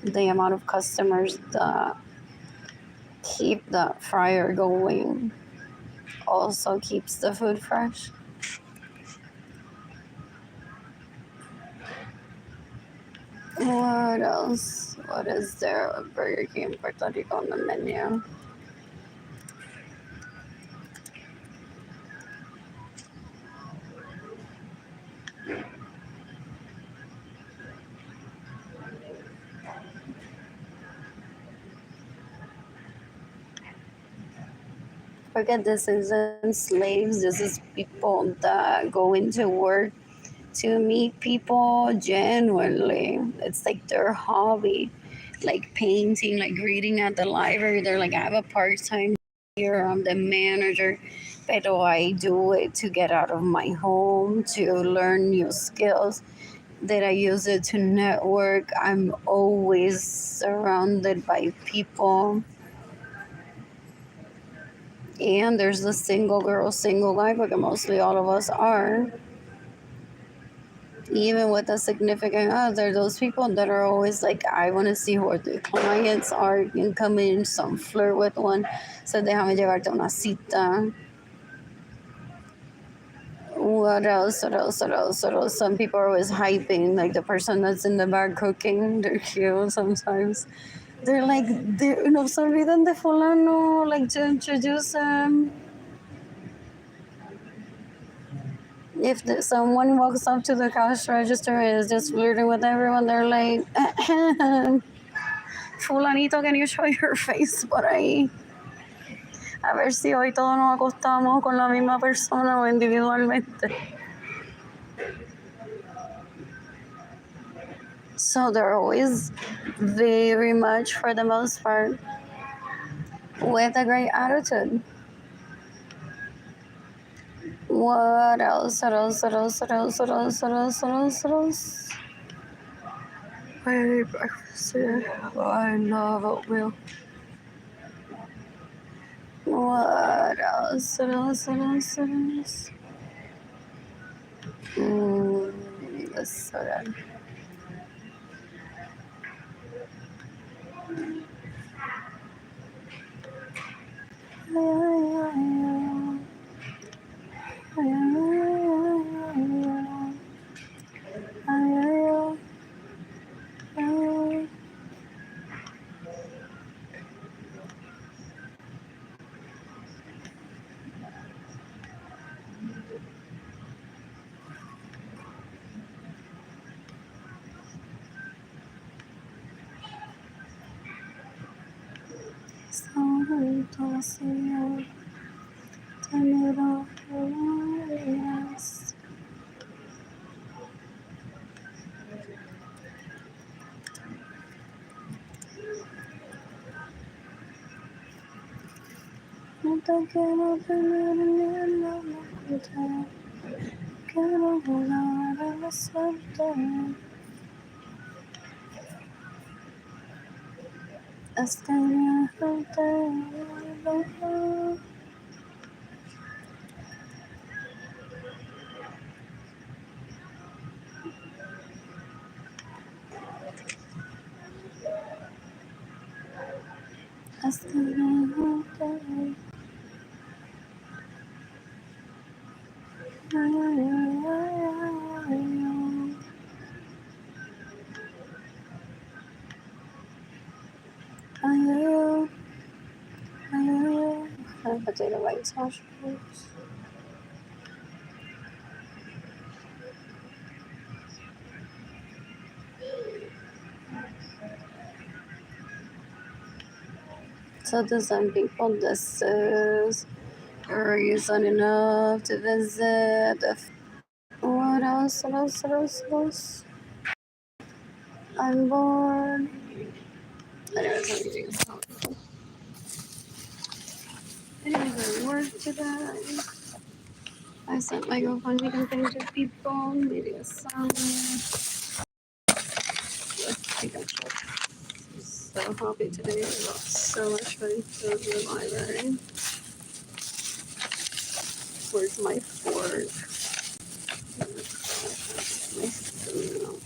the amount of customers that keep the fryer going also keeps the food fresh. What else? What is there at Burger King in Puerto Rico on the menu? Forget this isn't slaves. This is people that go into work to meet people genuinely. It's like their hobby, like painting, like reading at the library. They're like, I have a part time here. I'm the manager, but I do it to get out of my home, to learn new skills. That I use it to network. I'm always surrounded by people. And there's the single girl, single guy, because mostly all of us are. Even with a significant other, those people that are always like, I want to see who the clients are and come in, some flirt with one. So déjame llevarte una cita. What else? What else? What else? What else? Some people are always hyping, like the person that's in the back cooking. They're cute sometimes. They're like, no se olviden de fulano, like to introduce them. If someone walks up to the cash register and is just flirting with everyone, they're like, fulanito, can you show your face por ahí? A ver si hoy todos nos acostamos con la misma persona o individualmente. So they're always very much, for the most part, with a great attitude. What else? What else? What else? What else? What else? What else? What else? What else? I ate breakfast today. I love oatmeal. What else? What else? What else? What else? That's so good. No te quiero tener en la oculta, quiero volar a la suerte. Hasta la frontera. Hasta la frontera. Ay, ay, ay, ay, ay, ay, ay, ay, ay, ay. Potato white sauce. So to some people, this is reason enough to visit. What else? What else? What else? What else? I'm bored. Anyways, I work today. I sent my GoFundMe thing to people. Maybe a song. I'm so happy today. I got so much fun to the library. Where's my fork? My spoon.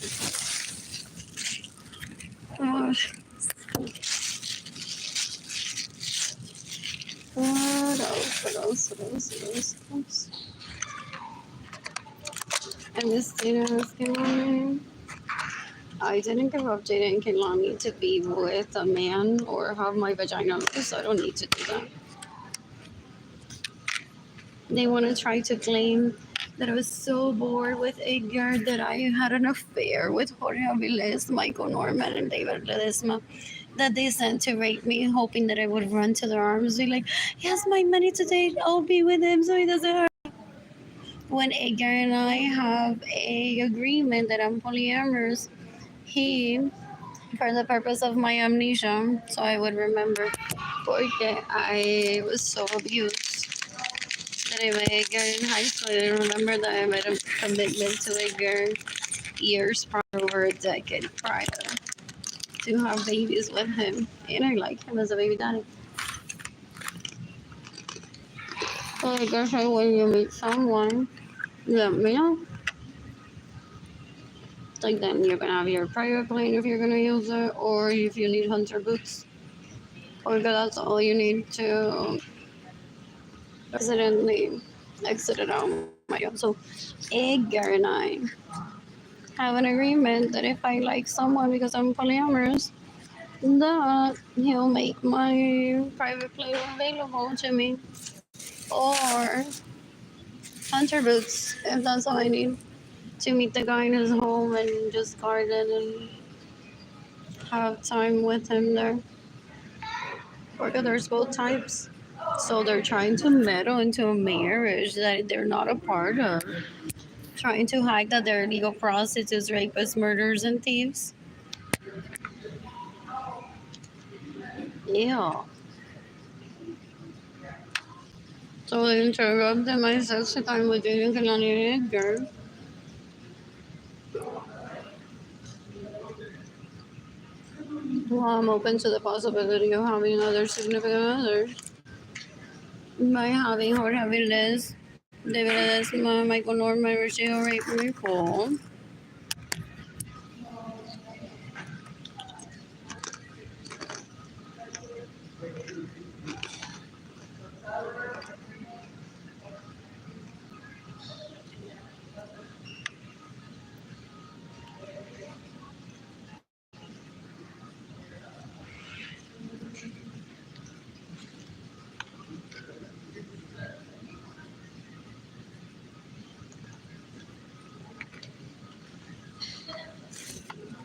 Gosh. What else? What else? What else? What else? What else? I'm just Kehlani. I didn't give up dating Kehlani to be with a man or have my vagina loose. I don't need to do that. They want to try to claim that I was so bored with Edgar that I had an affair with Jorge Aviles, Michael Norman, and David Ledesma that they sent to rape me, hoping that I would run to their arms, be like, he has my money to date, I'll be with him so he doesn't hurt. When Edgar and I have a agreement that I'm polyamorous, he, for the purpose of my amnesia, so I would remember, porque I was so abused that I met Edgar in high school. I remember that I made a commitment to Edgar years prior, over a decade prior, to have babies with him, and I like him as a baby daddy. So I guess when you meet someone, let me know. Like then you're gonna have your private plane if you're gonna use it, or if you need hunter boots, or that's all you need to accidentally exit it out. My God. So Edgar and I have an agreement that if I like someone because I'm polyamorous, that he'll make my private plane available to me, or hunter boots if that's all I need to meet the guy in his home and just garden and have time with him there. Because there's both types. So they're trying to meddle into a marriage that they're not a part of. Trying to hide that they're illegal prostitutes, rapists, murderers, and thieves. Yeah. So they interrupted my sexy time with dating Canadian girl. Well, I'm open to the possibility of having another significant other by having her having this. David Ledesma, Michael Norman, Rocio, Rape Nicole.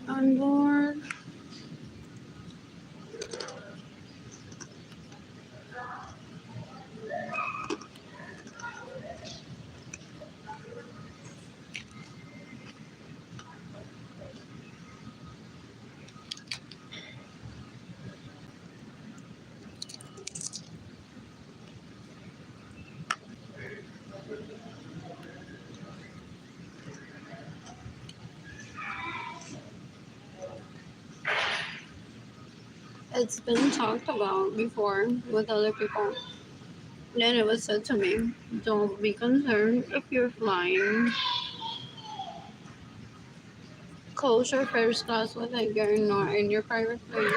On board. It's been talked about before with other people. Then it was said to me, don't be concerned if you're flying kosher first class with a girl not in your private plane.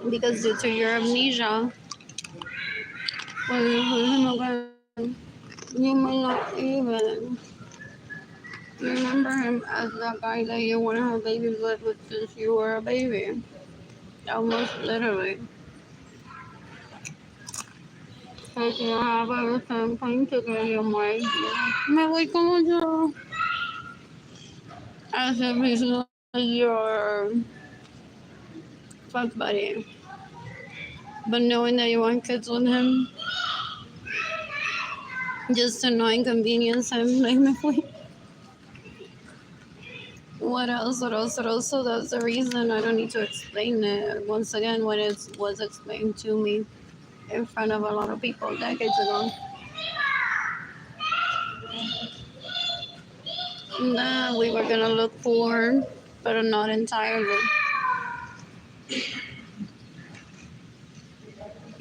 Because due to your amnesia, when you put him again, you might not even remember him as that guy that you want to have babies with since you were a baby. Almost literally. Because you have everything playing together, your mind. Me voy como yo. Hace your fuck buddy. But knowing that you want kids with him, just to not inconvenience him, make me feel. What else? What else? What else? So that's the reason I don't need to explain it. Once again, when it was explained to me in front of a lot of people decades ago, that we were gonna look for, but not entirely.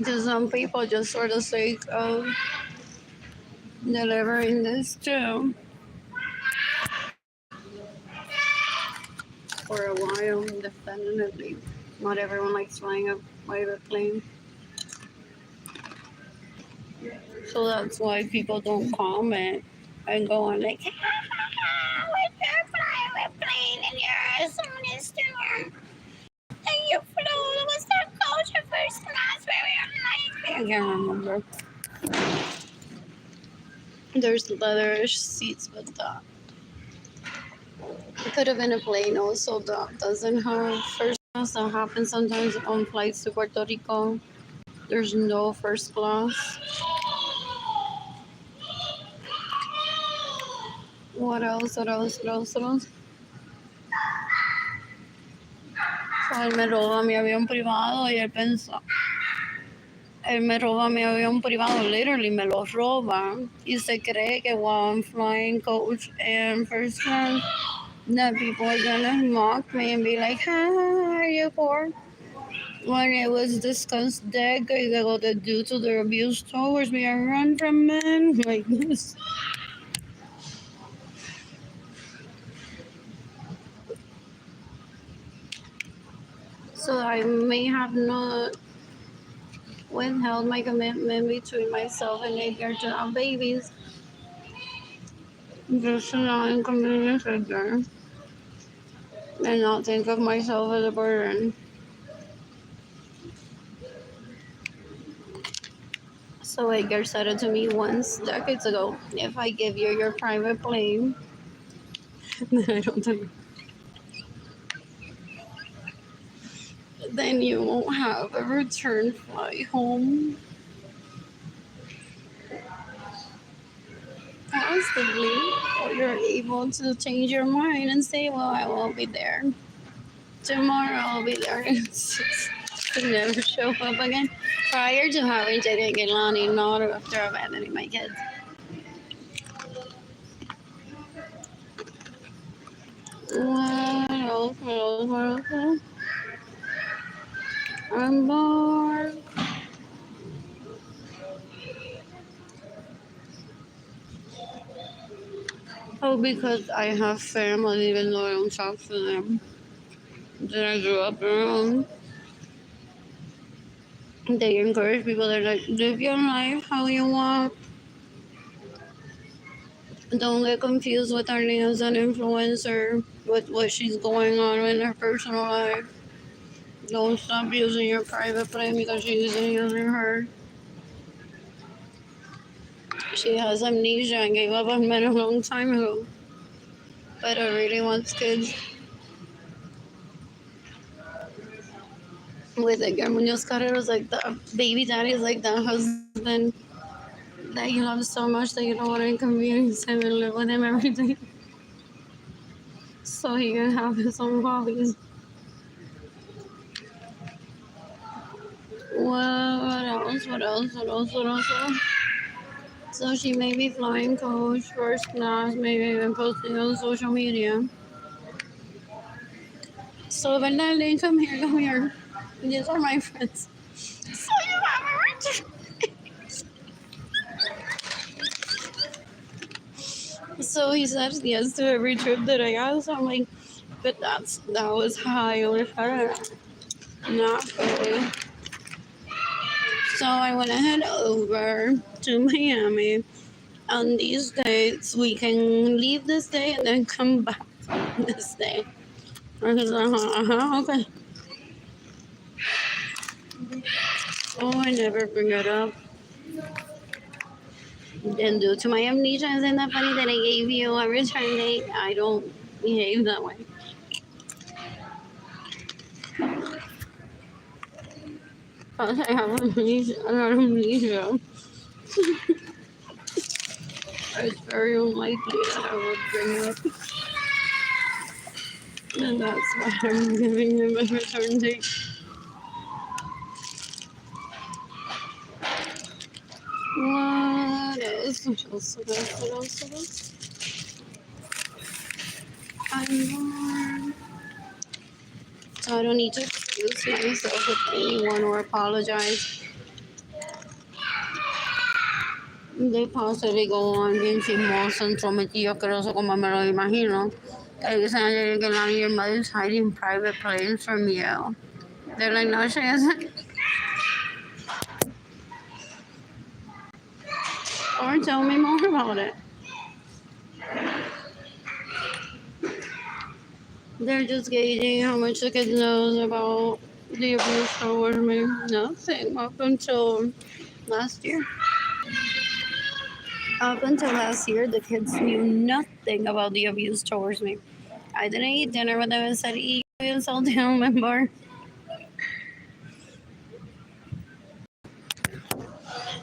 To some people, just for the sake of delivering this too for a while, definitely. Not everyone likes flying a private plane. So that's why people don't comment and go on like, with your private plane and you're so minister. And you flew, was that culture first class where we are like, I can't remember. There's leather seats with that. It could have been a plane also that doesn't have first class. That happens sometimes on flights to Puerto Rico. There's no first class. What else? What else? What else? What else? So él me roba mi avión privado y él me roba mi avión privado, literally me lo roba. Y se cree que while I'm flying coach and first class, that people are gonna mock me and be like, how are you poor? When it was discussed decades ago that due to their abuse towards me, I run from men like this. So I may have not withheld my commitment between myself and Edgar to have babies. Just to not inconvenience Edgar and not think of myself as a burden. So Edgar said it to me once decades ago. If I give you your private plane, then I don't think, then you won't have a return flight home. Possibly, or you're able to change your mind and say, well, I won't be there. Tomorrow I'll be there. To never show up again. Prior to having Jaden Gailani, not after abandoning my kids. What else? What else? What else? What else? I'm bored. Oh, because I have family, even though I don't talk to them, that I grew up around. They encourage people. They're like, live your life how you want. Don't get confused with Arlene as an influencer with what she's going on in her personal life. Don't stop using your private plane because she's using her. She has amnesia and gave up on men a long time ago. But I really wants kids. With Edgar Munoz Carrero's like the baby daddy is like the husband that you love so much that you don't want to inconvenience him and live with him every day. So he can have his own hobbies. What else? What else? What else? What else? What else? So she may be flying coach, first class, maybe even posting on social media. So Vanelli, come here, come here. These are my friends. So you have a return. So he said yes to every trip that I asked. I'm like, but that was highly fair. Not really. So I went ahead over to Miami. On these dates, we can leave this day and then come back this day. I was like, okay. Oh, I never bring it up. And due to my amnesia, isn't that funny that I gave you a return date? I don't behave that way. Because I have amnesia, it's very unlikely that I would bring up, and that's why I'm giving him a return date. What else? What else? I'm bored. So I don't need to excuse myself with anyone or apologize. They possibly go on bien chismoso, entrometido, asqueroso como me lo imagino. They saying that a lot of your mother's hiding private planes from you. They're like, no, she isn't. Or tell me more about it. They're just gauging how much the kid knows about the abuse towards me. Nothing up until last year. Up until last year, the kids knew nothing about the abuse towards me. I didn't eat dinner with them and said, eat insult him, remember?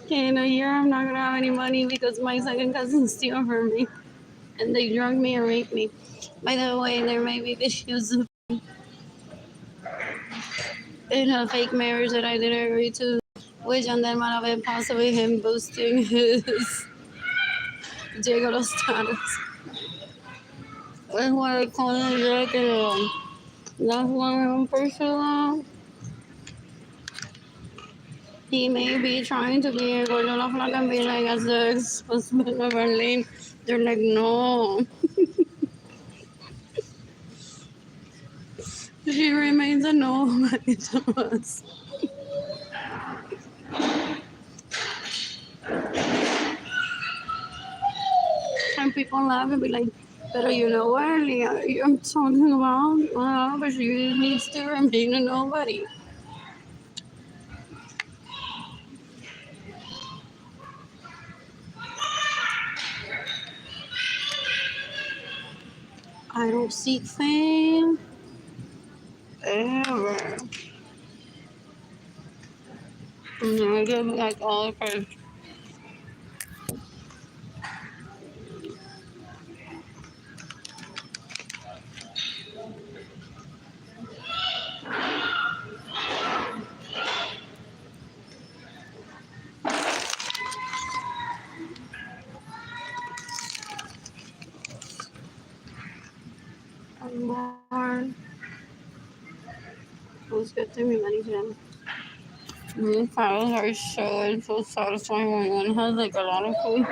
Okay, in a year, I'm not gonna have any money because my second cousin steal from me. And they drug me and raped me. By the way, there may be videos in a fake marriage that I didn't agree to, which and then might have been possibly him boosting his gigolo status. That's what I call it, gigolo. That's why I'm for so long. He may be trying to be a gordolo flag and be like as the ex-husband of Arlene. They're like, no. She remains a nobody to us. And people laugh and be like, but you know what, I'm talking about? But she needs to remain a nobody. I don't seek fame ever. I give like all the praise. I'm born. It was good to meet many of them. These files are so satisfying when one has like a lot of food.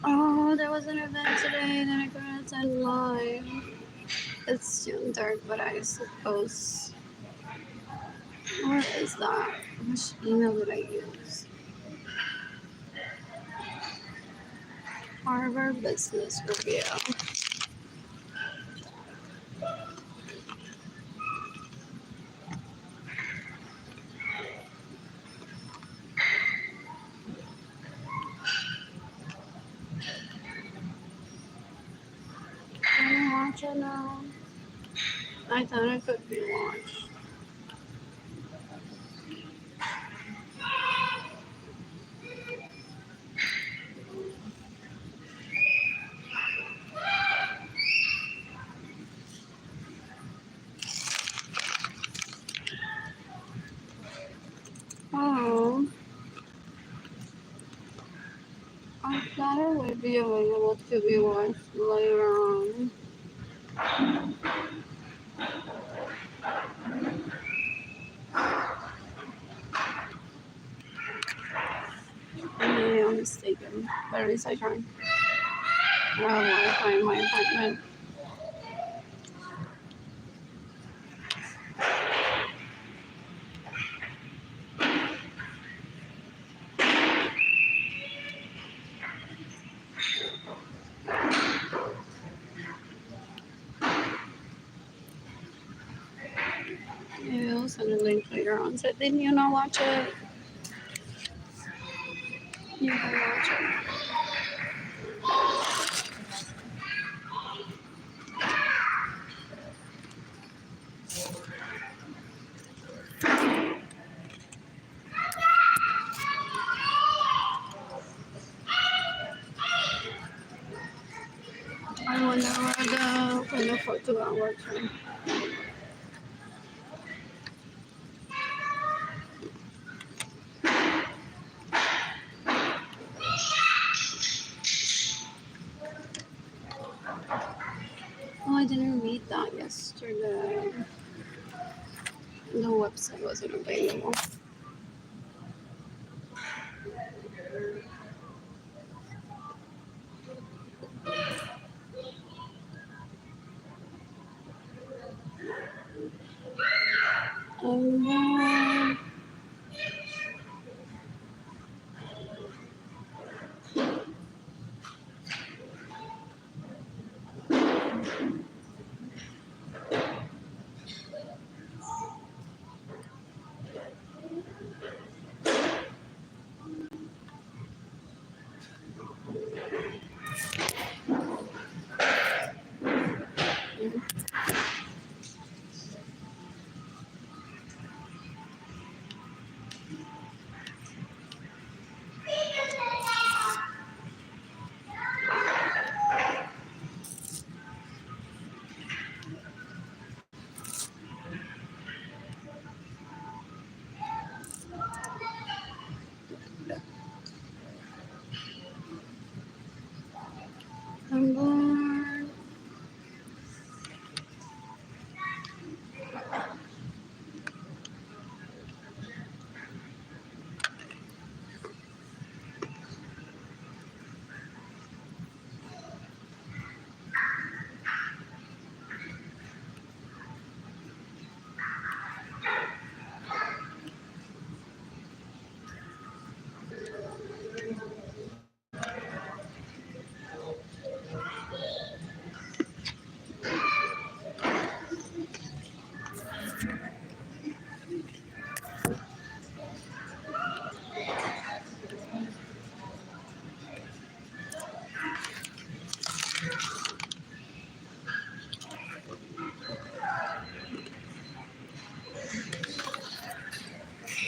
Oh, there was an event today that I couldn't attend live. It's still dark, but I suppose. What is that? Which email did I use? Harvard Business Review. Can I watch it now? I thought it could be watched. Oh, I thought it would be available to be watched later on. Maybe I'm mistaken, but at least I tried. I have Wi-Fi in my apartment. Maybe I'll send a link later on. reruns it. Didn't you not watch it? You can watch it. I wonder when the Portugal watching. Oh, I didn't read that yesterday. The website wasn't available. Um, I'm born.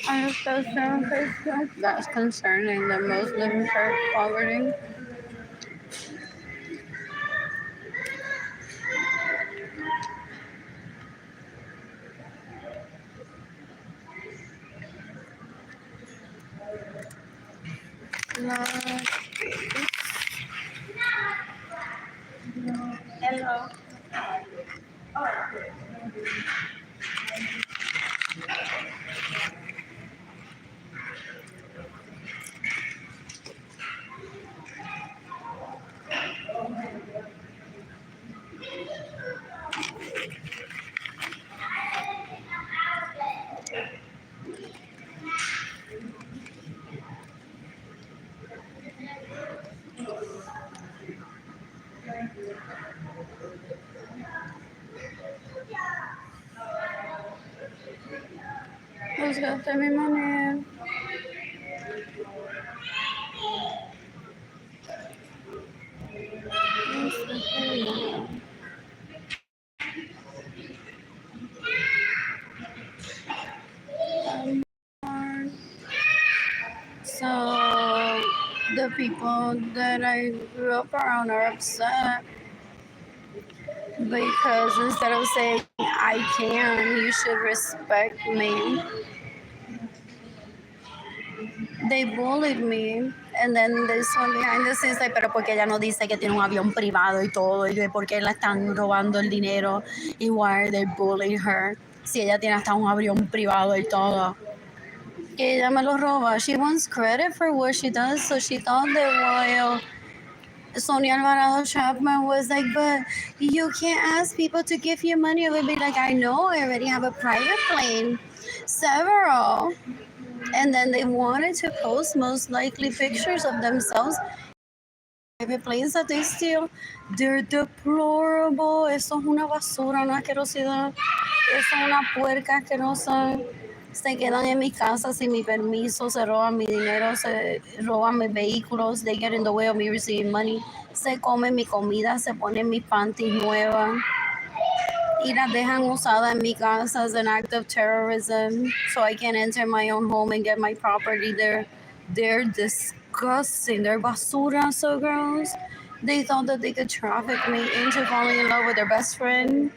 I have posted on Facebook that's concerning the Muslim church poverty. Hello. Who's got the money? So the people that I grew up around are upset because instead of saying I can, you should respect me, they bullied me. And then this one behind the scenes like, pero porque ella no dice que tiene un avión privado y todo, y que porque la están robando el dinero, y why are they bullying her si ella tiene hasta un avión privado y todo. Que ella me lo roba. She wants credit for what she does, so she thought that while Sonia Alvarado Chapman was like, but you can't ask people to give you money. I would be like, I know, I already have a private plane, several. And then they wanted to post most likely pictures of themselves. Private planes that they steal, they're deplorable. Eso es una basura, una asquerosidad. Eso es una puerca asquerosa. Se quedan en mi casa sin mi permiso, se roban mi dinero, se roban mis vehículos, they get in the way of me receiving money, se comen mi comida, se ponen mis panties nuevas y las dejan usada en mi casa as an act of terrorism so I can enter my own home and get my property. They're disgusting. They're basura, so gross. They thought that they could traffic me into falling in love with their best friend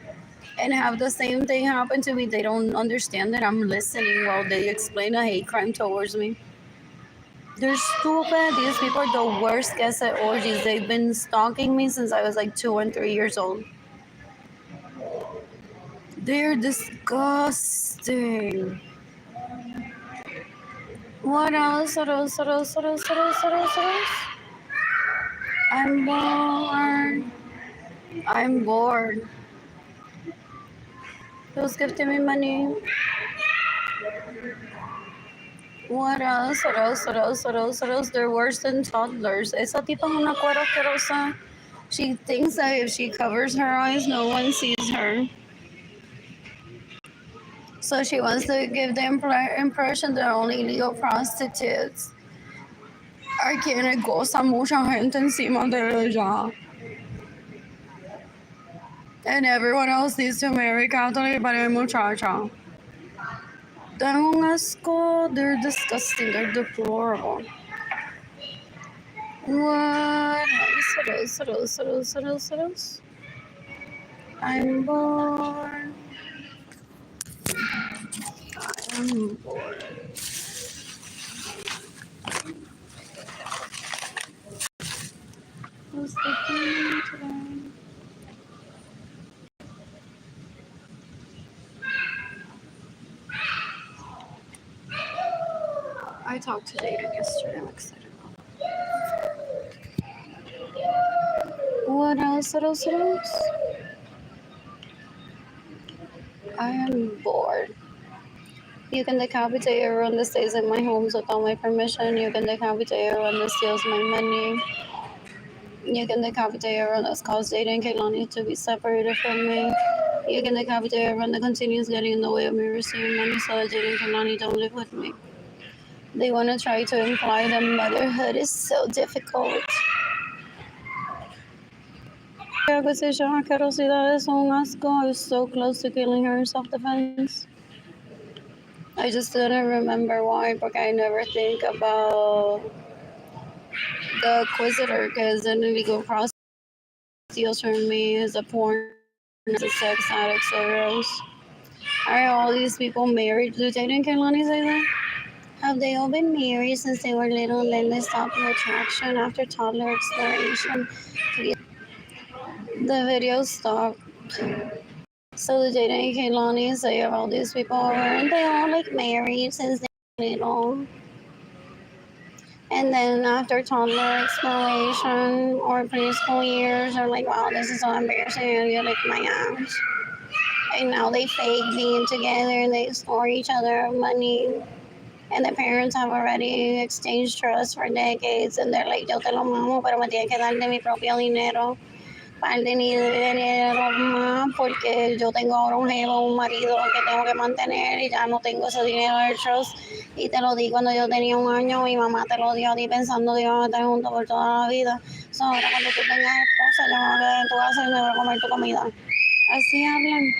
and have the same thing happen to me. They don't understand that I'm listening while they explain a hate crime towards me. They're stupid. These people are the worst guests at orgies. They've been stalking me since I was like 2 and 3 years old. They're disgusting. What else? What else? What else? What else? What else? What else? What else? I'm bored. I'm bored. Who's gifting me money? What else? What else? What else? What else? What else? They're worse than toddlers. Esa tipa es una cuero asquerosa. She thinks that if she covers her eyes, no one sees her. So she wants to give the impression that only legal prostitutes are quienes gozan mucha gente encima de ella. And everyone else needs to marry Catholic para muchacha. Dan un asco. They're disgusting. They're deplorable. What else? What else? What else? What else? What else? What else? I'm bored. I'm bored. What's the thing today? I talked to Jaden yesterday. I'm excited. What else? What else? What else? I am bored. You can decapitate everyone that stays in my homes without my permission. You can decapitate everyone that steals my money. You can decapitate everyone that's caused Data and Kehlani to be separated from me. You can decapitate everyone that continues getting in the way of me receiving money so that Data and Kehlani don't live with me. They want to try to imply that motherhood is so difficult. Acquisition asquerosidad son un asco. I was so close to killing her in self-defense. I just didn't remember why, because I never think about the Inquisitor, because an illegal process steals from me as a porn, as a sex addict, so gross. Are all these people married? Do Jada and Kehlani say that? Have they all been married since they were little and then they stopped the attraction after toddler exploration? The video stopped. So the Jada and Kehlani say all these people weren't they all like married since they were little? And then after toddler exploration or preschool years, they're like, wow, this is so embarrassing. And you're like, my gosh. And now they fake being together and they extort each other money. And the parents have already exchanged trust for decades. And they're like, yo te lo mamo, pero me tienes que dar de mi propio dinero. Para el dinero más, porque yo tengo ahora un jevo, un marido que tengo que mantener y ya no tengo ese dinero del trust. Y te lo di cuando yo tenía 1 año, mi mamá te lo dio a ti pensando que íbamos a estar juntos por toda la vida. So, ahora cuando tú tengas esposa, yo me voy a quedar en tu casa y me voy a comer tu comida. Así hablan.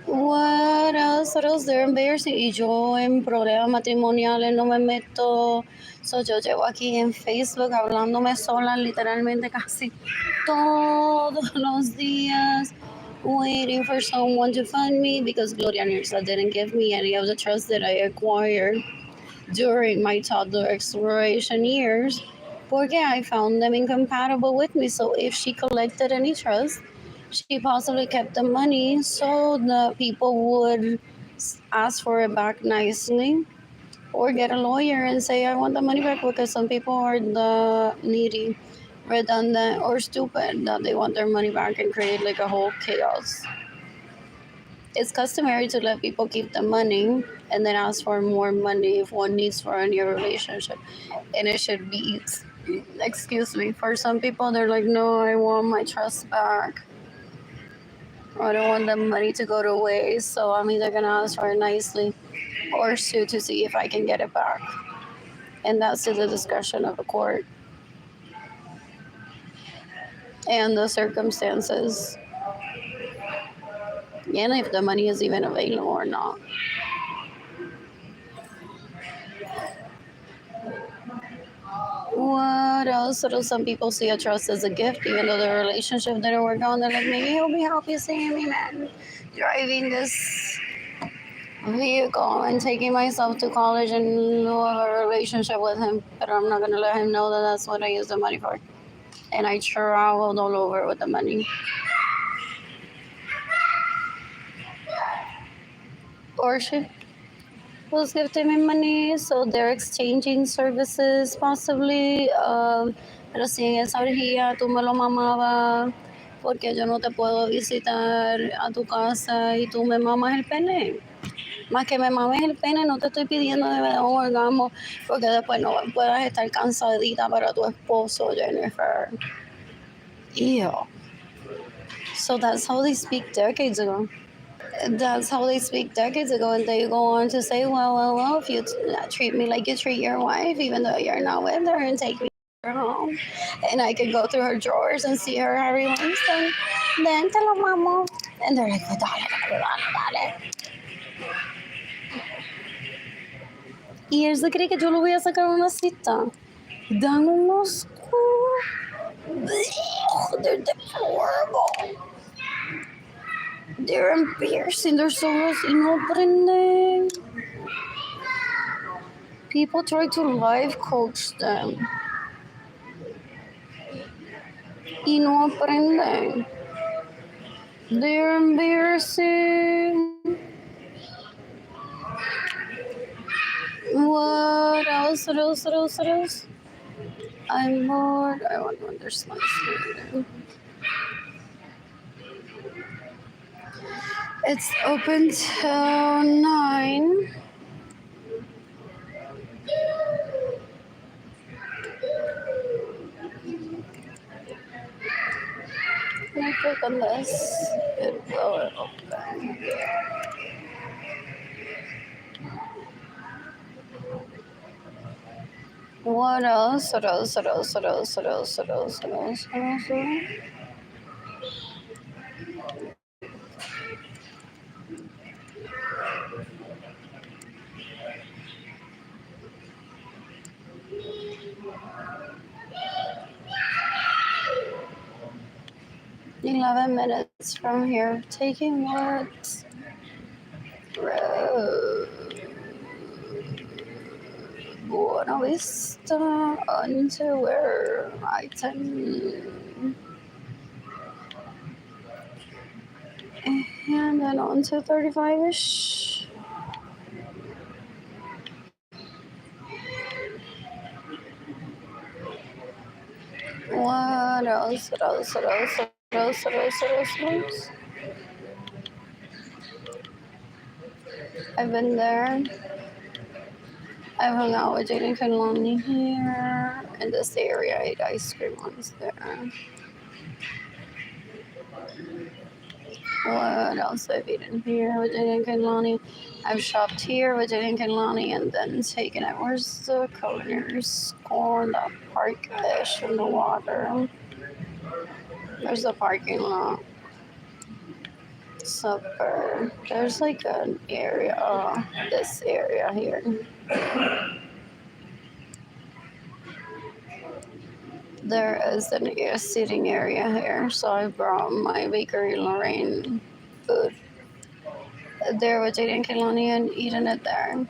What else? What else? They're embarrassing. Y yo en problemas matrimoniales no me meto. So, yo llevo aquí en Facebook hablándome sola literalmente casi todos los días, waiting for someone to fund me because Gloria Nirsa didn't give me any of the trust that I acquired during my toddler exploration years porque I found them incompatible with me. So if she collected any trust, she possibly kept the money so the people would ask for it back nicely or get a lawyer and say I want the money back, because some people are the needy, redundant, or stupid that they want their money back and create like a whole chaos. It's customary to let people keep the money and then ask for more money if one needs for a new relationship, and it should be, excuse me, for some people they're like, no, I want my trust back. I don't want the money to go to waste, so I'm either gonna ask for it nicely or sue to see if I can get it back. And that's to the discretion of the court and the circumstances, and if the money is even available or not. What else? So some people see a trust as a gift, even though the relationship didn't work out. They're like, maybe he'll be happy seeing me, man, driving this vehicle and taking myself to college in lieu of a relationship with him. But I'm not gonna let him know that that's what I use the money for. And I traveled all over with the money. Or she was gifting me money, so they're exchanging services possibly. Pero si en esa orgía tú me lo mamabas, porque yo no te puedo visitar a tu casa y tú me mamas el pene. Más que me mames el pene, no te estoy pidiendo de verdad un orgasmo, porque después no puedas estar cansadita para tu esposo, Jennifer. Ew. So that's how they speak decades ago. That's how they speak decades ago, and they go on to say, well, if you treat me like you treat your wife, even though you're not with her, and take me to her home, and I could go through her drawers and see her every Wednesday, then te lo mamo. And they're like, dale. Y él se cree que yo lo voy a sacar una cita. Dan unos... They're deplorable. They're embarrassing. They're so gross. Y no aprenden. People try to life coach them. Y no aprenden. They're embarrassing. What else? I'm bored. I want to understand. It's open till 9. Can I click on this? It will open. What else? 11 minutes from here. Taking what? Road. Buena Vista underwear item. And then on to 35-ish. What else? I've been there. I've hung out with Jaden Conloni here in this area. I ate ice cream once there. What else I've eaten here with Jaden Conloni? I've shopped here with Jaden Conloni and then taken it. Where's the culinary school? The park-ish in the water. There's the parking lot. Supper. There's like an area, this area here. There is a sitting area here, so I brought my bakery Lorraine food there with Jaden Kiloni and eating it there.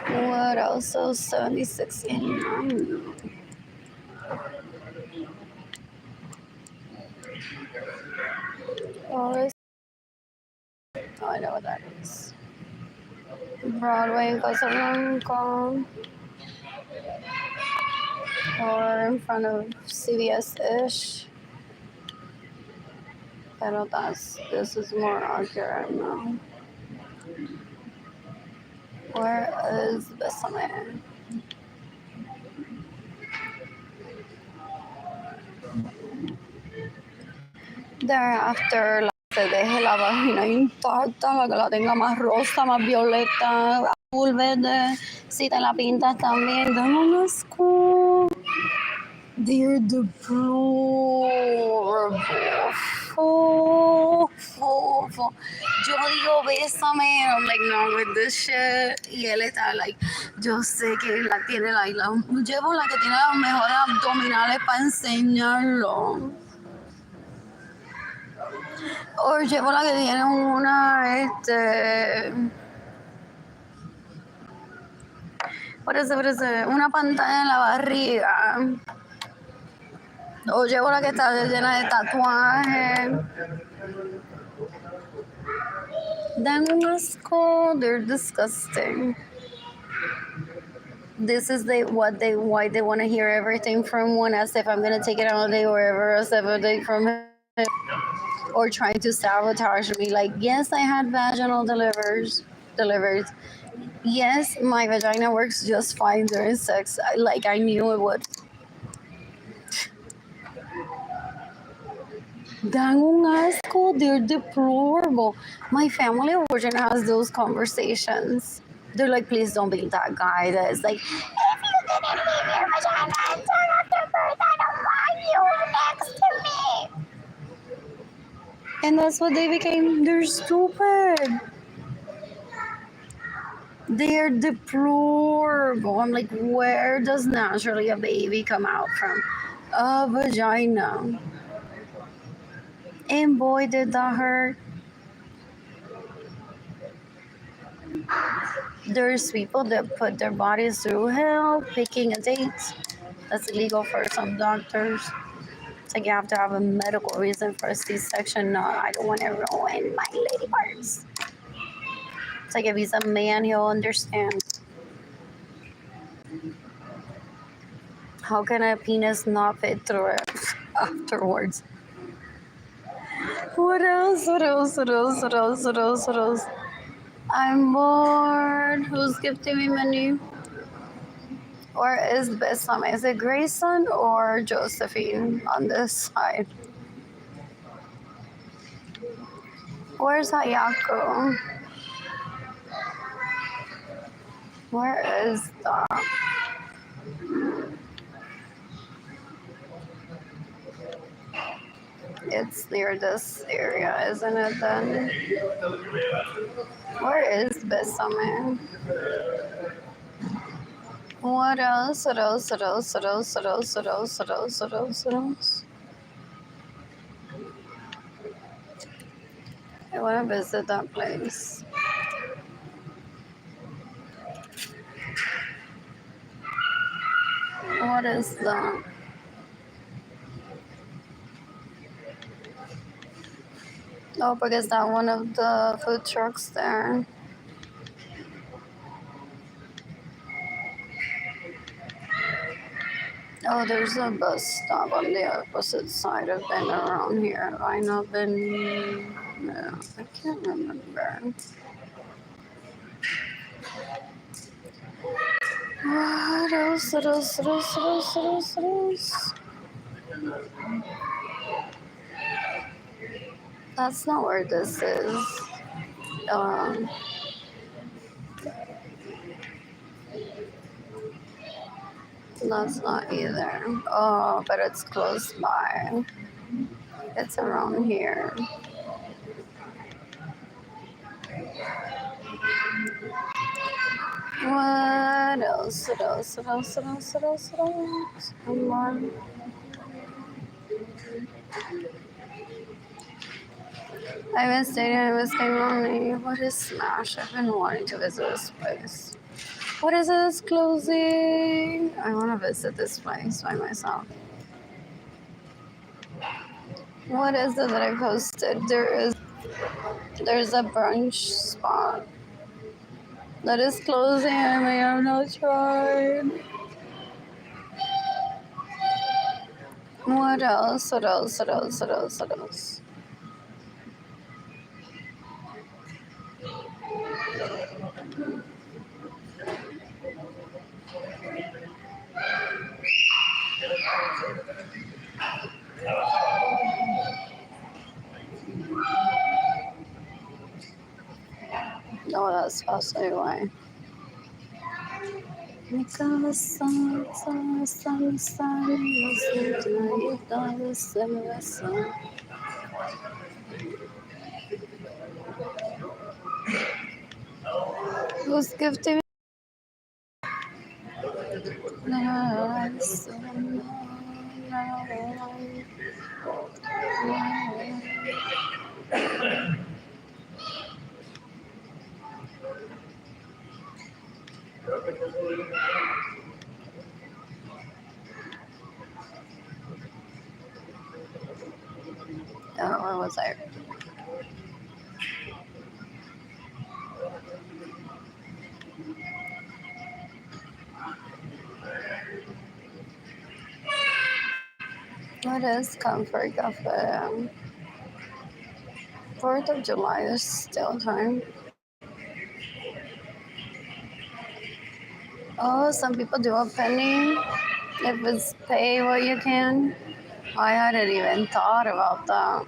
What else? So 76 in. Oh, I know what that is. Broadway in Casablanca. Or in front of CVS-ish. Pero this is more accurate now. Where is Besame? Thereafter, se deje la vagina intacta, que la tenga más rosa, más violeta, azul, verde. Si te la pintas también, dan un asco. They're deplorable. Yo digo, bésame. I'm like, no, with this shit. Y él está like, yo sé que la tiene la llevo la que tiene los mejores abdominales para enseñarlo. O llevo la que tiene una pantalla en la barriga. O llevo la que está llena de tatuajes. Dan un asco. They're disgusting. This is why they want to hear everything from one, as if I'm gonna take it all day or ever as if a day from him, or trying to sabotage me. Like, yes, I had vaginal deliveries. Yes, my vagina works just fine during sex. I knew it would. Dan un asco. They're deplorable. My family origin has those conversations. They're like, please don't be that guy that's like, if you didn't leave your vagina until after birth, I don't want you next to me. And that's what they became. They're stupid. They're deplorable. I'm like, where does naturally a baby come out from? A vagina. And boy, did that hurt. There's people that put their bodies through hell picking a date. That's illegal for some doctors. It's like you have to have a medical reason for a C-section. No, I don't want to ruin my lady parts. It's like if he's a man, he'll understand. How can a penis not fit through it afterwards? What else? I'm bored. Who's gifting me money? Or is Besame? Is it Grayson or Josephine on this side? Where's Hayako? Where is that? It's near this area, isn't it then? Where is Besame? What else? I want to visit that place. What is that? Oh, because that one of the food trucks there. Oh, there's a bus stop on the opposite side. I've been around here. Have I not been? No, I can't remember. What else? That's not where this is. That's not either. Oh, but it's close by. It's around here. What else? Come on. I miss dating, I miss getting lonely. What is Smash? I've been wanting to visit this place. What is this closing? I want to visit this place by myself. What is it that I posted? There's a brunch spot that is closing. I may have not tried. What else? No, that's possibly why. Because who's gifting where was I? What is Comfort Cafe? 4th of July is still time. Oh, some people do a penny. If it's pay what you can. I hadn't even thought about that.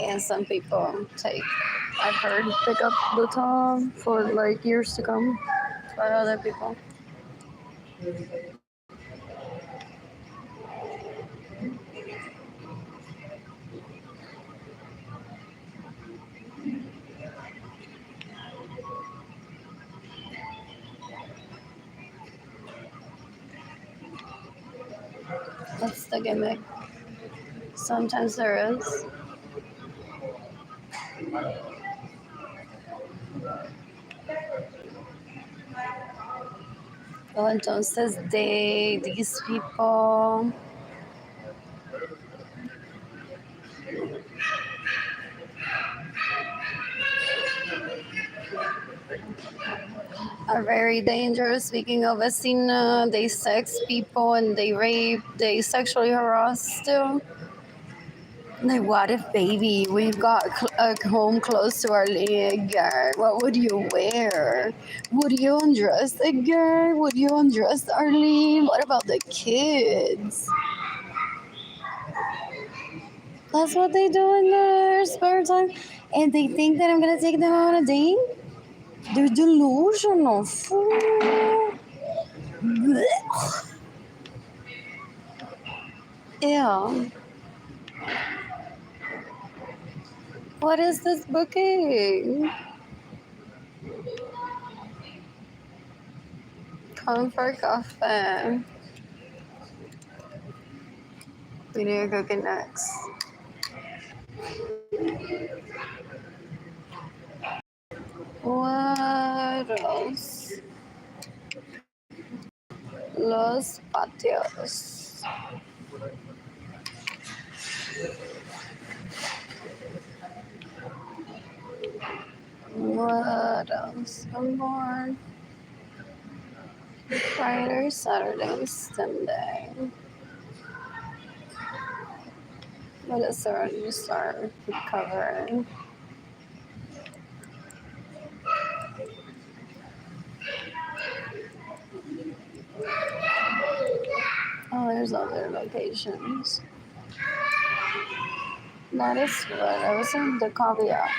And some people take, I've heard, pick up the tab for like years to come for other people. That's the gimmick. Sometimes there is. Oh, entonces these people are very dangerous. Speaking of vecina, they sex people and they rape, they sexually harass still. Like, what if, baby, we've got a home close to our leg? What would you wear? Would you undress the girl? Would you undress Arlene? What about the kids? That's what they do in their spare time. And they think that I'm going to take them on a date? They're delusional. Fool. Yeah. What is this booking? Comfort Cafe. We need to cook it next. What else? Los patios. What else? Some more. Friday, Saturday, Sunday. Let us already start recovering. Oh, there's other locations. That is what I was in the caveat.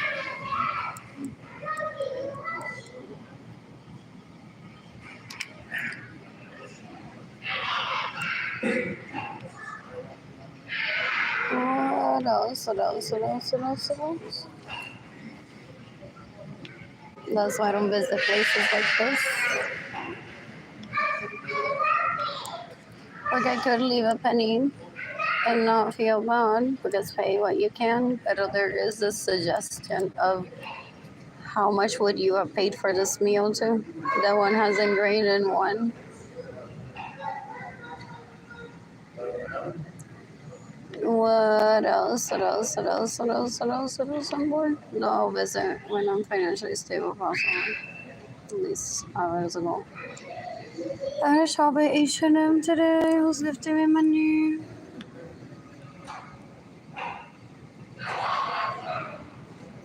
What else? What else? What else? What else? What else? That's why I don't visit places like this. Like, I could leave a penny and not feel bad because pay what you can, but there is a suggestion of how much would you have paid for this meal too. That one has ingredient one. What else? What else? What else? What else? What else? What else on board? No, I'll visit when I'm financially stable, possibly. At least hours ago. I had a shop at H&M today. Who's gifting me money?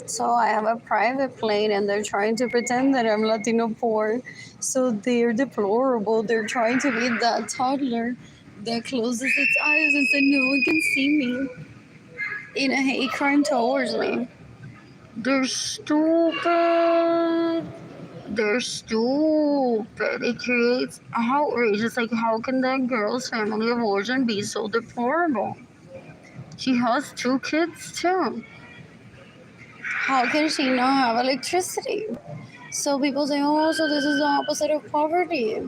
So I have a private plane and they're trying to pretend that I'm Latino poor. So they're deplorable. They're trying to be that toddler that closes its eyes and said no one can see me in a hate crime towards me. They're stupid. They're stupid. It creates outrage. It's like, how can that girl's family of origin be so deplorable? She has two kids too. How can she not have electricity? So people say, oh, so this is the opposite of poverty.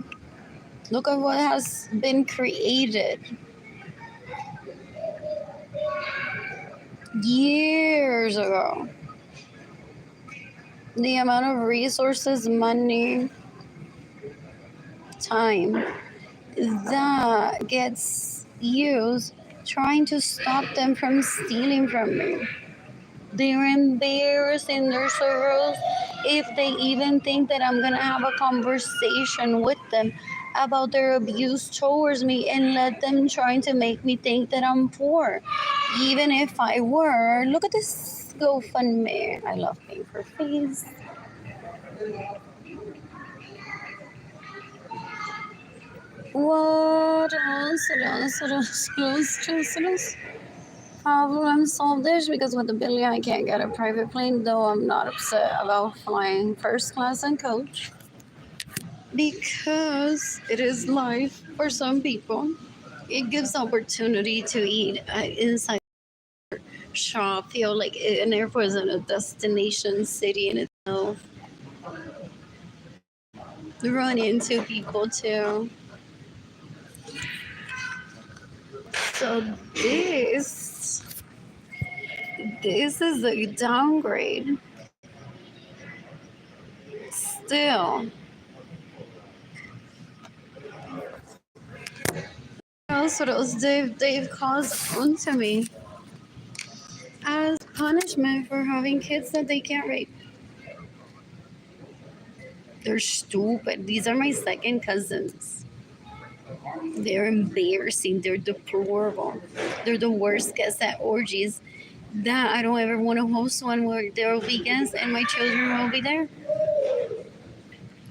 Look at what has been created years ago. The amount of resources, money, time that gets used trying to stop them from stealing from me. They're embarrassing their sorrows if they even think that I'm gonna have a conversation with them about their abuse towards me and let them trying to make me think that I'm poor. Even if I were, look at this GoFundMe. I love paying for fees. What else? What else? What else? What else? What else? Problem solved this because with the Billy I can't get a private plane, though I'm not upset about flying first class and coach because it is life for some people. It gives opportunity to eat inside shop, feel like an airport isn't a destination city in itself. Run into people too. So this is a downgrade. Still, what else they've caused onto me as punishment for having kids that they can't rape. They're stupid. These are my second cousins. They're embarrassing. They're deplorable. They're the worst guests at orgies. That I don't ever want to host one where there will be guests and my children will be there.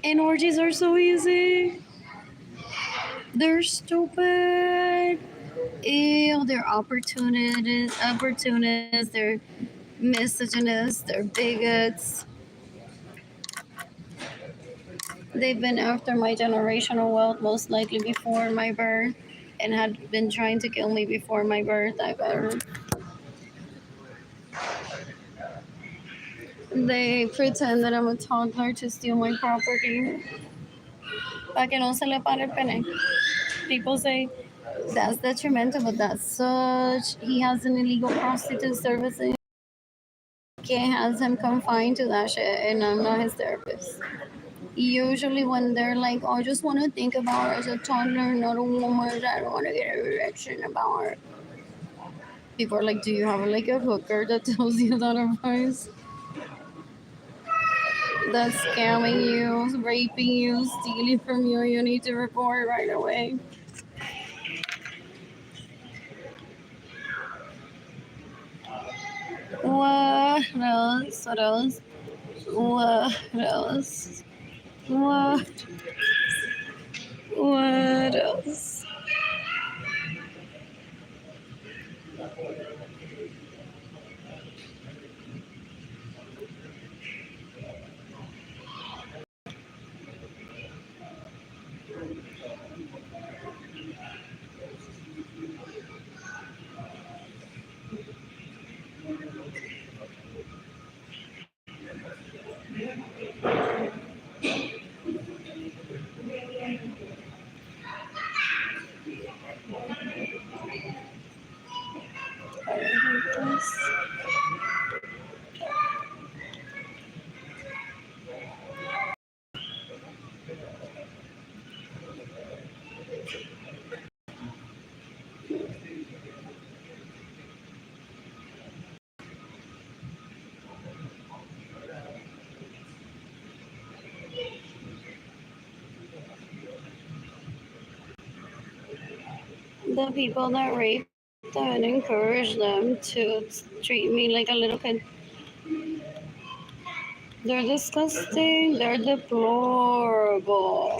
And orgies are so easy. They're stupid. Ew, they're opportunists, they're misogynists, they're bigots. They've been after my generational wealth most likely before my birth and had been trying to kill me before my birth. I've heard. They pretend that I'm a toddler to steal my property. Pa que no se le pare el pene. People say that's detrimental, but that's such. He has an illegal prostitute servicing. Can't has him confined to that shit, and I'm not his therapist. Usually, when they're like, oh, I just want to think about her as a toddler, not a woman, I don't want to get a reaction about her. People are like, do you have like a hooker that tells you that advice? That's scamming you, raping you, stealing from you, you need to report right away. What else? What else? What else? What? What else? The people that rape them and encourage them to treat me like a little kid. They're disgusting. They're deplorable.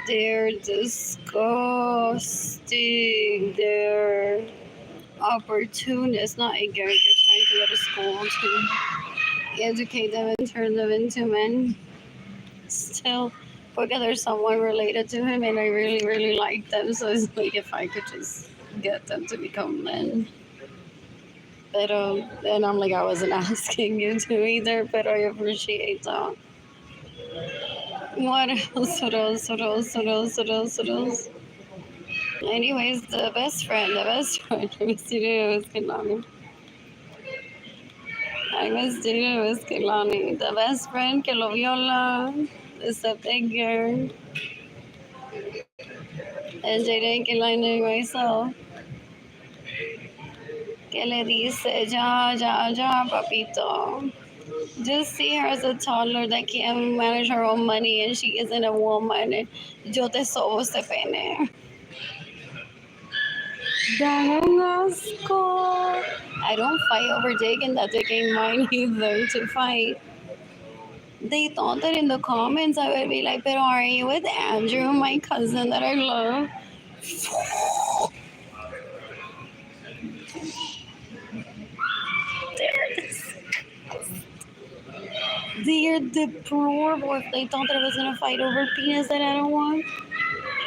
They're disgusting. They're opportunists, not ignorant. They're trying to go to school to educate them and turn them into men. Still, because there's someone related to him and I really, really like them. So it's like if I could just get them to become men. But and I'm like, I wasn't asking you to either, but I appreciate that. What else? What else? What else? What else? What else? What else? Anyways, the best friend, I miss you, was Kilani. I miss you, was Kilani. The best friend que lo viola, is a big girl, and Jada Kilani myself, que le dice, ya, ya, ya, papito. Just see her as a toddler that can't manage her own money and she isn't a woman. Yo te sobo este pene. Dang asco. I don't fight over dick and that dick ain't mine either to fight. They thought that in the comments I would be like, but are you with Andrew, my cousin that I love? They're deplorable. If they thought that I was gonna fight over penis that I don't want.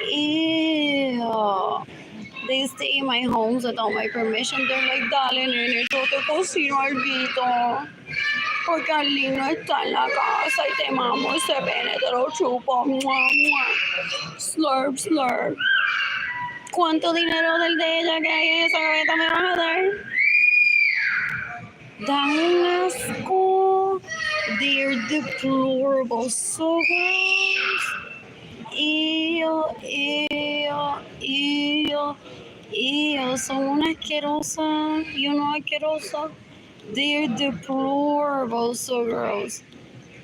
Ew. They stay in my homes without my permission. They're like, dale, nene, yo te cocino alguito. Porque Arlene no está en la casa y te mamo ese pene, te lo chupo. Mua, mua. Slurp, slurp. ¿Cuánto dinero del de ella que hay en esa gaveta me vas a dar? Dan un asco. They're deplorable. So gross. Ew, ew, ew. Ew, son una asquerosa. You know asquerosa. They're deplorable, so gross.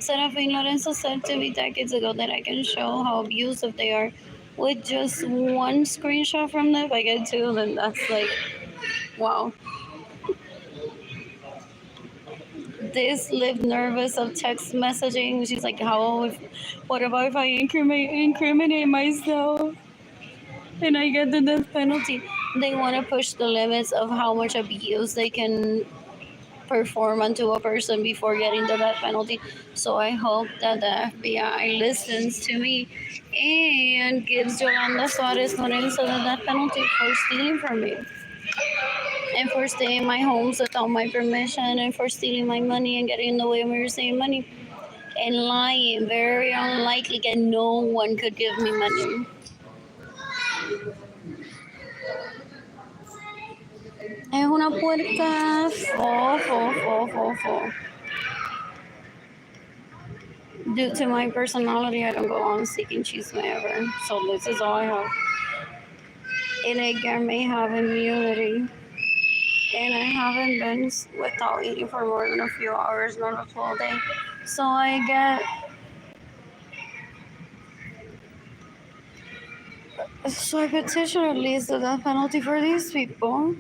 Arlene Lorenzo said to me decades ago that I can show how abusive they are with just one screenshot from them. If I get two, then that's like, wow. This lived nervous of text messaging. She's like, what about if I incriminate myself and I get the death penalty? They want to push the limits of how much abuse they can perform onto a person before getting the death penalty. So I hope that the FBI listens to me and gives Yolanda Suarez Lorenzo the death penalty for stealing from me and for staying in my homes without my permission and for stealing my money and getting in the way of me receiving money and lying. Very unlikely that no one could give me money. Es una puerca. Fo, fo, fo, fo, fo. Due to my personality, I don't go on seeking chisme ever. So this is all I have. And again, may have immunity. And I haven't been without eating for more than a few hours, not a full day. So I get. So I petition at least the death penalty for these people.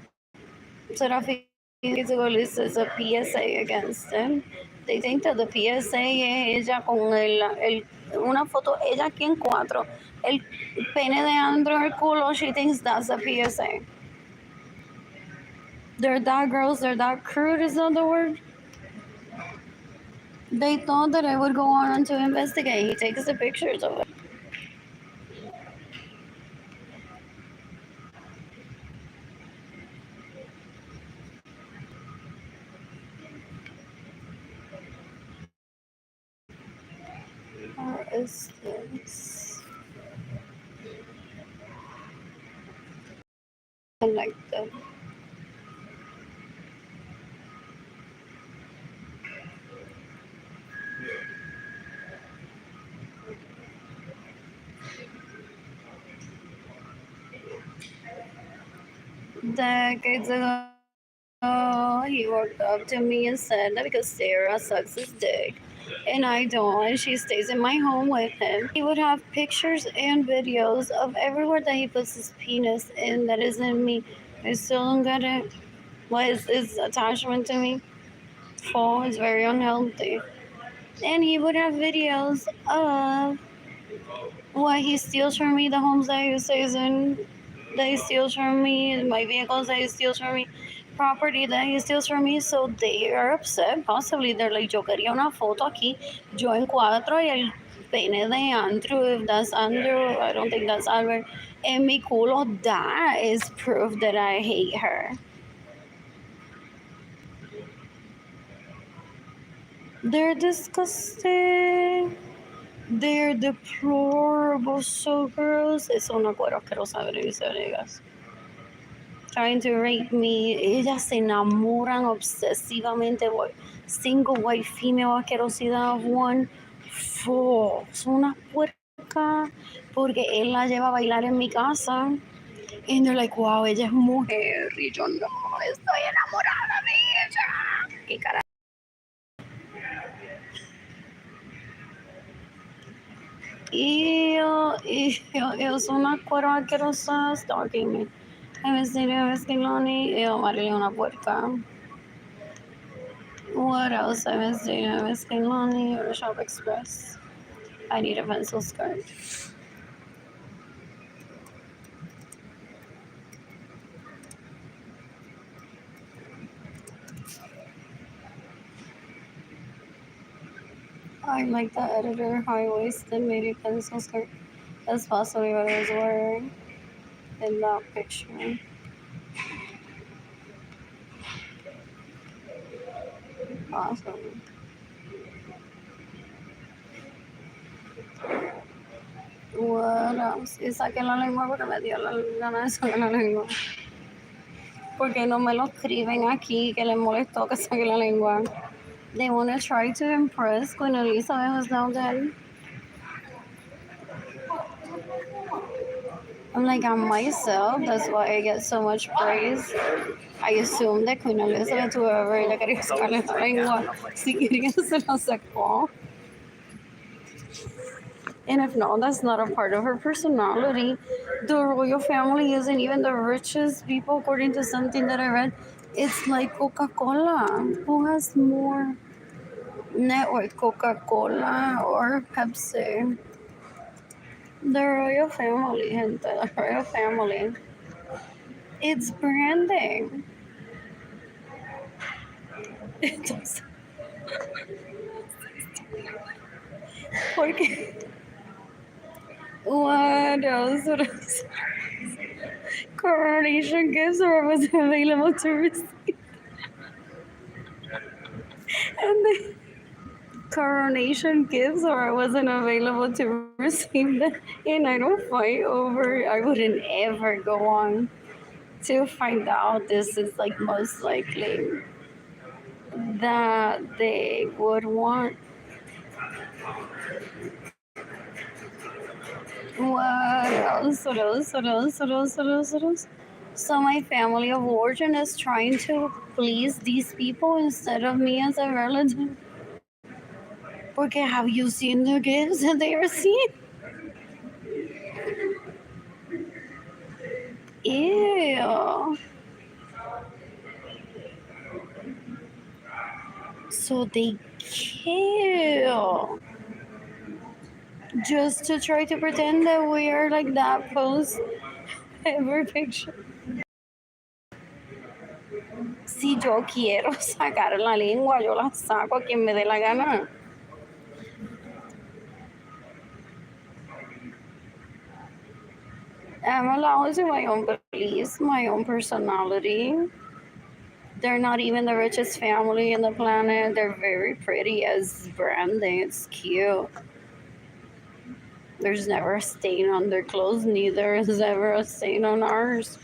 Serafin needs to go list as a PSA against them. They think that the PSA es ella con una foto, ella aquí en cuatro. El pene de Andrew, el culo, she thinks that's a PSA. They're that gross, they're that crude, is that the word? They thought that I would go on to investigate. He takes the pictures of it. What is this? I like that. Decades ago, he walked up to me and said that because Sarah sucks his dick and I don't, and she stays in my home with him, he would have pictures and videos of everywhere that he puts his penis in that isn't me. I still don't get it. What is his attachment to me? Oh, it's very unhealthy. And he would have videos of what he steals from me, the homes that he stays in, that he steals from me, my vehicles that he steals from me, property that he steals from me. So they are upset. Possibly they're like, yo quería una foto aquí, yo en cuatro y el pene de Andrew. If that's Andrew, I don't think that's Albert. En mi culo, that is proof that I hate her. They're disgusting. They're deplorable, so gross. Es una cuero asquerosa de ellas. Trying to rape me. Ellas se enamoran obsesivamente. Single white female asquerosidad of one. Son una puerca. Porque él la lleva a bailar en mi casa. And they're like, wow, ella es mujer. Y yo no, estoy enamorada de ella. ¿Qué carajo? Eu sou uma coroa asquerosa stalking me. I'm sitting Lonnie. Eu amarei uma porca. What else? I'm sitting Lonnie or Shop Express. I need a pencil skirt. I like the editor high-waisted made pencil skirt. That's possibly what I was wearing in that picture. Awesome. What else? Y saqué la lengua porque me dio la gana de sacar la lengua. Porque no me lo escriben aquí que les molestó que saque la lengua. They want to try to impress Queen Elizabeth, who's now dead. I'm like, I'm myself, that's why I get so much praise. I assume that Queen Elizabeth, whoever le quería sacarle la lengua, si quería se la sacó. And if not, that's not a part of her personality. The royal family isn't even the richest people, according to something that I read. It's like Coca-Cola. Who has more net worth, Coca-Cola or Pepsi? The royal family, gente. The royal family. It's branding. Entonces, porque what else? What else? Coronation gifts or was available to receive. And the coronation gifts or I wasn't available to receive them. And I don't fight over, I wouldn't ever go on to find out. This is like most likely that they would want. What else? What else? What else? What else? What else? What else? So my family of origin is trying to please these people instead of me as a relative. Porque have you seen the gifts that they receive? Ew. So they kill just to try to pretend that we are like that post every picture. Si yo quiero sacar la lengua, yo la saco a quien me dé la gana. I'm allowed to my own beliefs, my own personality. They're not even the richest family in the planet. They're very pretty as branding. It's cute. There's never a stain on their clothes, neither is ever a stain on ours.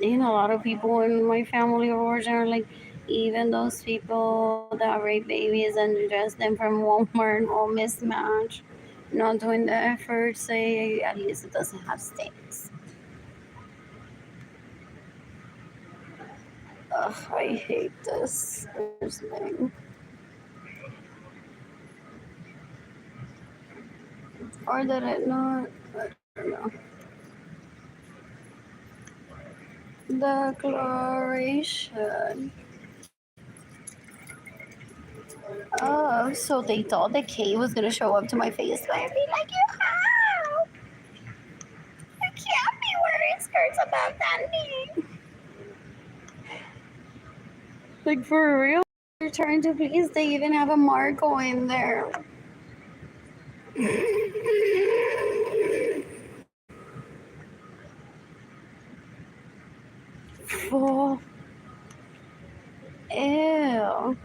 And a lot of people in my family of origin are like, even those people that rape babies and dress them from Walmart all mismatch, not doing the effort, say at least it doesn't have stains. Ugh, I hate this thing. Or did it not? I don't know. Declaration So they thought that Kate was gonna show up to my face and be like, you can't be wearing skirts above that knee. Like for real? They're trying to please. They even have a Marco in there. Oh, ew.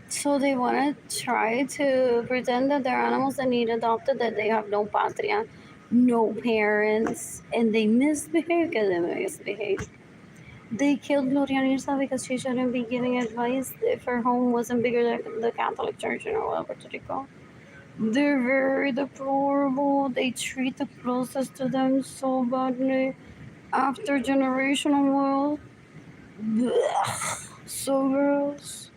So they want to try to pretend that they're animals that need adopted, that they have no patria, no parents, and they misbehave because they misbehave. They killed Gloria Nirsa because she shouldn't be giving advice if her home wasn't bigger than the Catholic Church in Puerto Rico. They're very deplorable. They treat the closest to them so badly. After generational wealth, blech, so gross.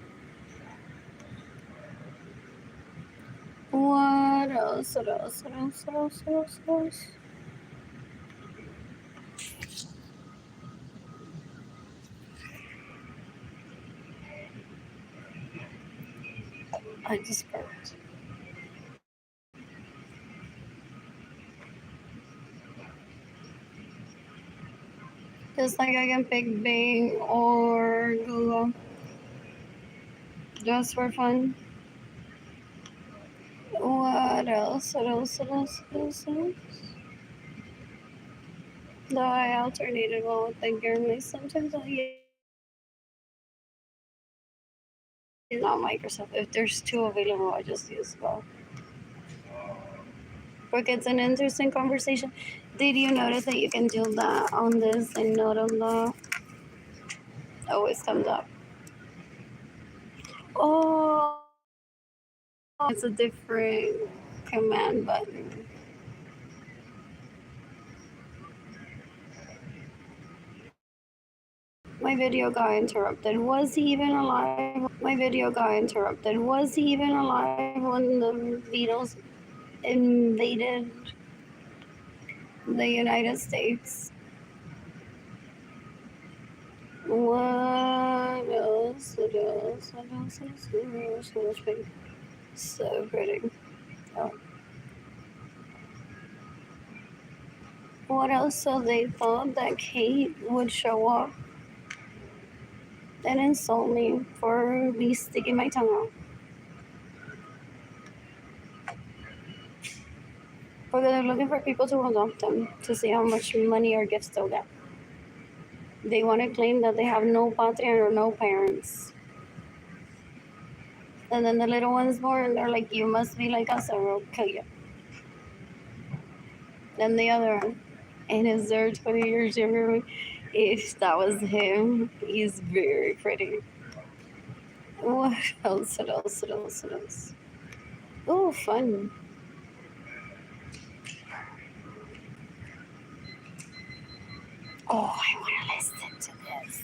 What else? What else? What else? What else? What else? What else? I just burped. Just like I can pick Bing or Google just for fun. What else? What else? What else? What else? What else? Though I alternated well with the Gurmey. Sometimes I use not Microsoft. If there's two available, I just use both. But it's an interesting conversation. Did you notice that you can do that on this and not on the always comes up? Oh, it's a different command button. My video got interrupted. Was he even alive? My video got interrupted. Was he even alive when the Beatles invaded the United States? What else? What else? What else? What else? So much pink. So pretty. Oh. What else? So they thought that Kate would show up and insult me for me sticking my tongue out. Because they're looking for people to adopt them to see how much money or gifts they'll get. They want to claim that they have no patria or no parents. And then the little one's born and they're like, you must be like us or we'll kill you. Then the other one, and is there 20 years younger than me? If that was him, he's very pretty. What else? What else? What else? What else? Oh, fun. Oh, I want to listen to this.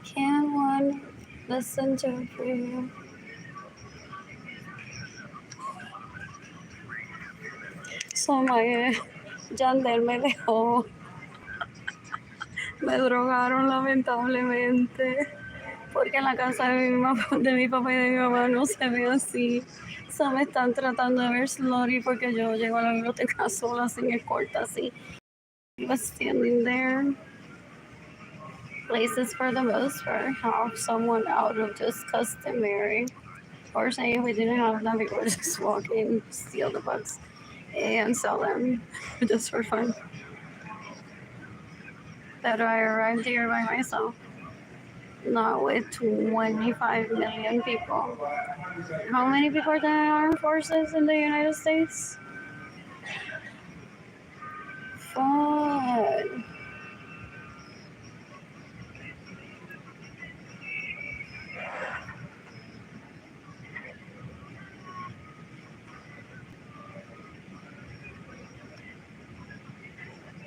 Can one listen to a preview? So my Yandel me dejó. Me drogaron lamentablemente. Porque en la casa de de mi papá y de mi mamá no se ve así. So me están tratando de ver slutty porque yo llego a la biblioteca sola sin escolta así. He was standing there. Places for the most part have someone out of just customary. Or saying we didn't have them, we would just walk in, steal the books, and sell them just for fun. That I arrived here by myself, not with 25 million people. How many people are in the armed forces in the United States? Fun.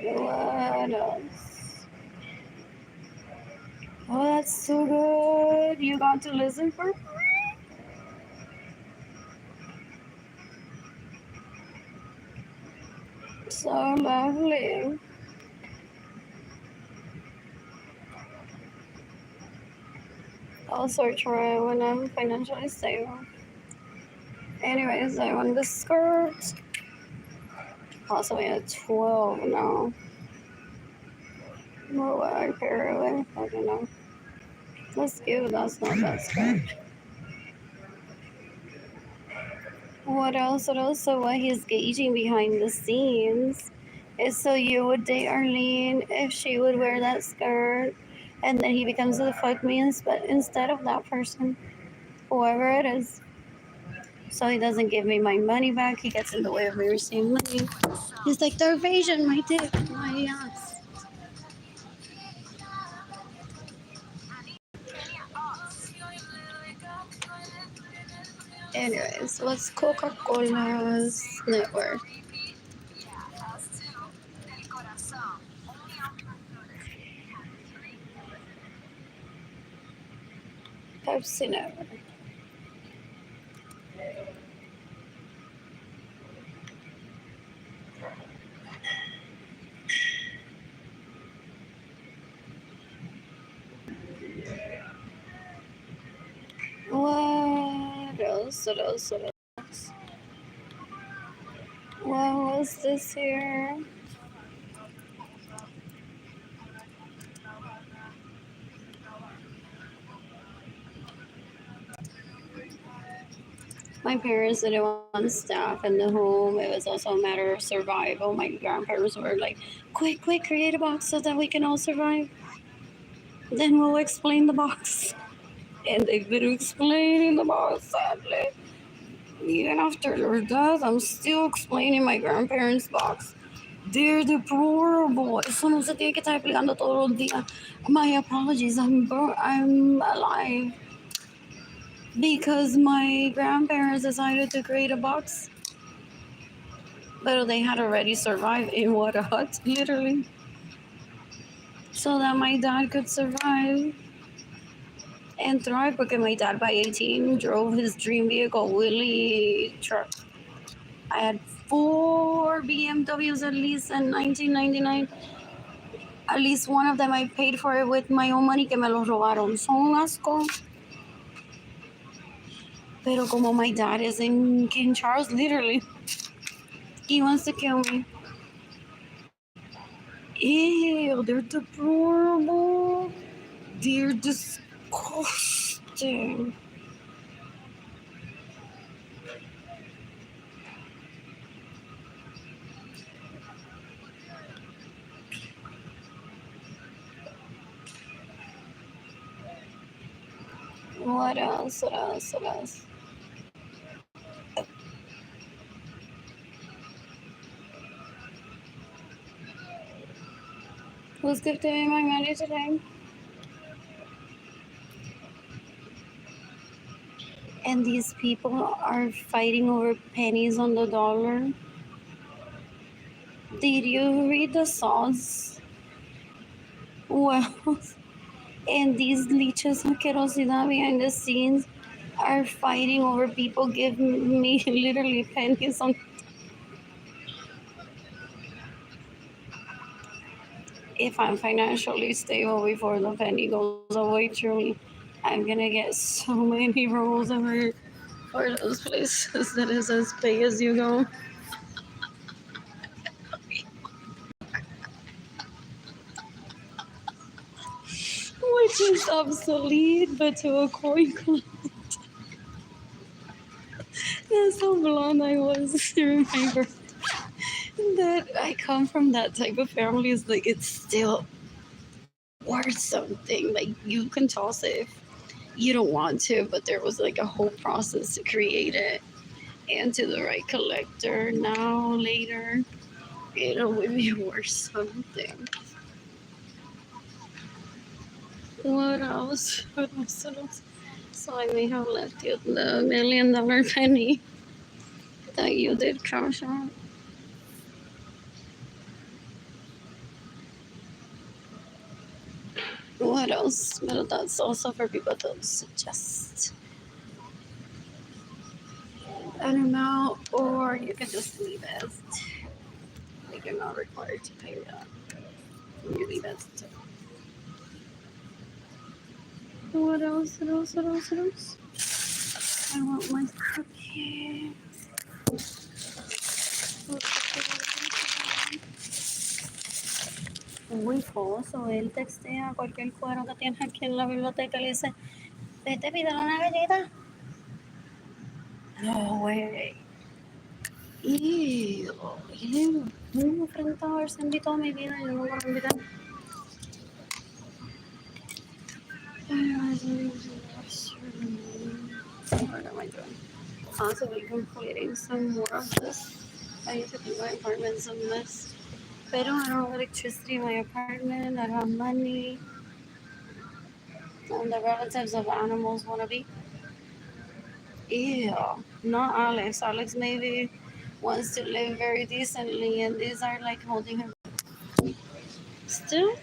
What else? Oh, that's so good. you got to listen for? So lovely. I'll search for it when I'm financially stable. Anyways, I want the skirt. Possibly at 12 now. What would I pair it with? I don't know. That's cute. That's not that skirt. What else? What else? So what he's gauging behind the scenes is so you would date Arlene if she would wear that skirt, and then he becomes the fuck me instead of that person, whoever it is. So he doesn't give me my money back. He gets in the way of me receiving money. He's like third Asian, my dick, my ass. Anyways, what's Coca-Cola's net worth? Pepsi net worth. What else? What else? What else? What was this here? My parents didn't want staff in the home. It was also a matter of survival. My grandparents were like, quick, quick, create a box so that we can all survive. Then we'll explain the box. And they've been explaining the box, sadly. Even after their death, I'm still explaining my grandparents' box. They're deplorable. Eso no se tiene que estar explicando todos los días. My apologies, I'm alive. Because my grandparents decided to create a box. But they had already survived in what a hut, literally. So that my dad could survive and thrive. Because my dad, by 18, drove his dream vehicle, Willie truck. I had 4 BMWs at least in 1999. At least one of them I paid for it with my own money que me los robaron. Son un asco. Pero como my dad is in King Charles, literally, he wants to kill me. Ew, they're deplorable. They're disgusting. What else? What else? What else? Who's gifting me my money today? And these people are fighting over pennies on the dollar. Did you read the songs? Well, and these leeches asquerosidad behind the scenes are fighting over people giving me literally pennies on. If I'm financially stable before the penny goes away, truly, I'm gonna get so many rolls of it for those places that is as pay as you go, which is obsolete, but to a coin club. That's how blonde I was during my birth. That I come from that type of family is like it's still worth something. Like you can toss it if you don't want to, but there was like a whole process to create it and to the right collector. Now later, it'll be worth something. What else? What else? What else? So I may have left you the $1 million penny that you did cash out. What else? But that's also for people to suggest an amount, or you can just leave it. Like you're not required to pay that. You leave it. What else? What else? What else? What else? I want my cookie. Muy foso. Él textea a cualquier cuero que tiene aquí en la biblioteca y le dice, vete, pídele una galleta. No, güey. Y él me enfrentó a haberse invitado a mi vida y yo no lo voy a invitar. What am I doing? Possibly completing some more of this. I need to keep my apartment a mess. But I don't have electricity in my apartment. I don't have money. And the relatives of animals want to be. Ew. Not Alex. Alex maybe wants to live very decently, and these are like holding him. Still,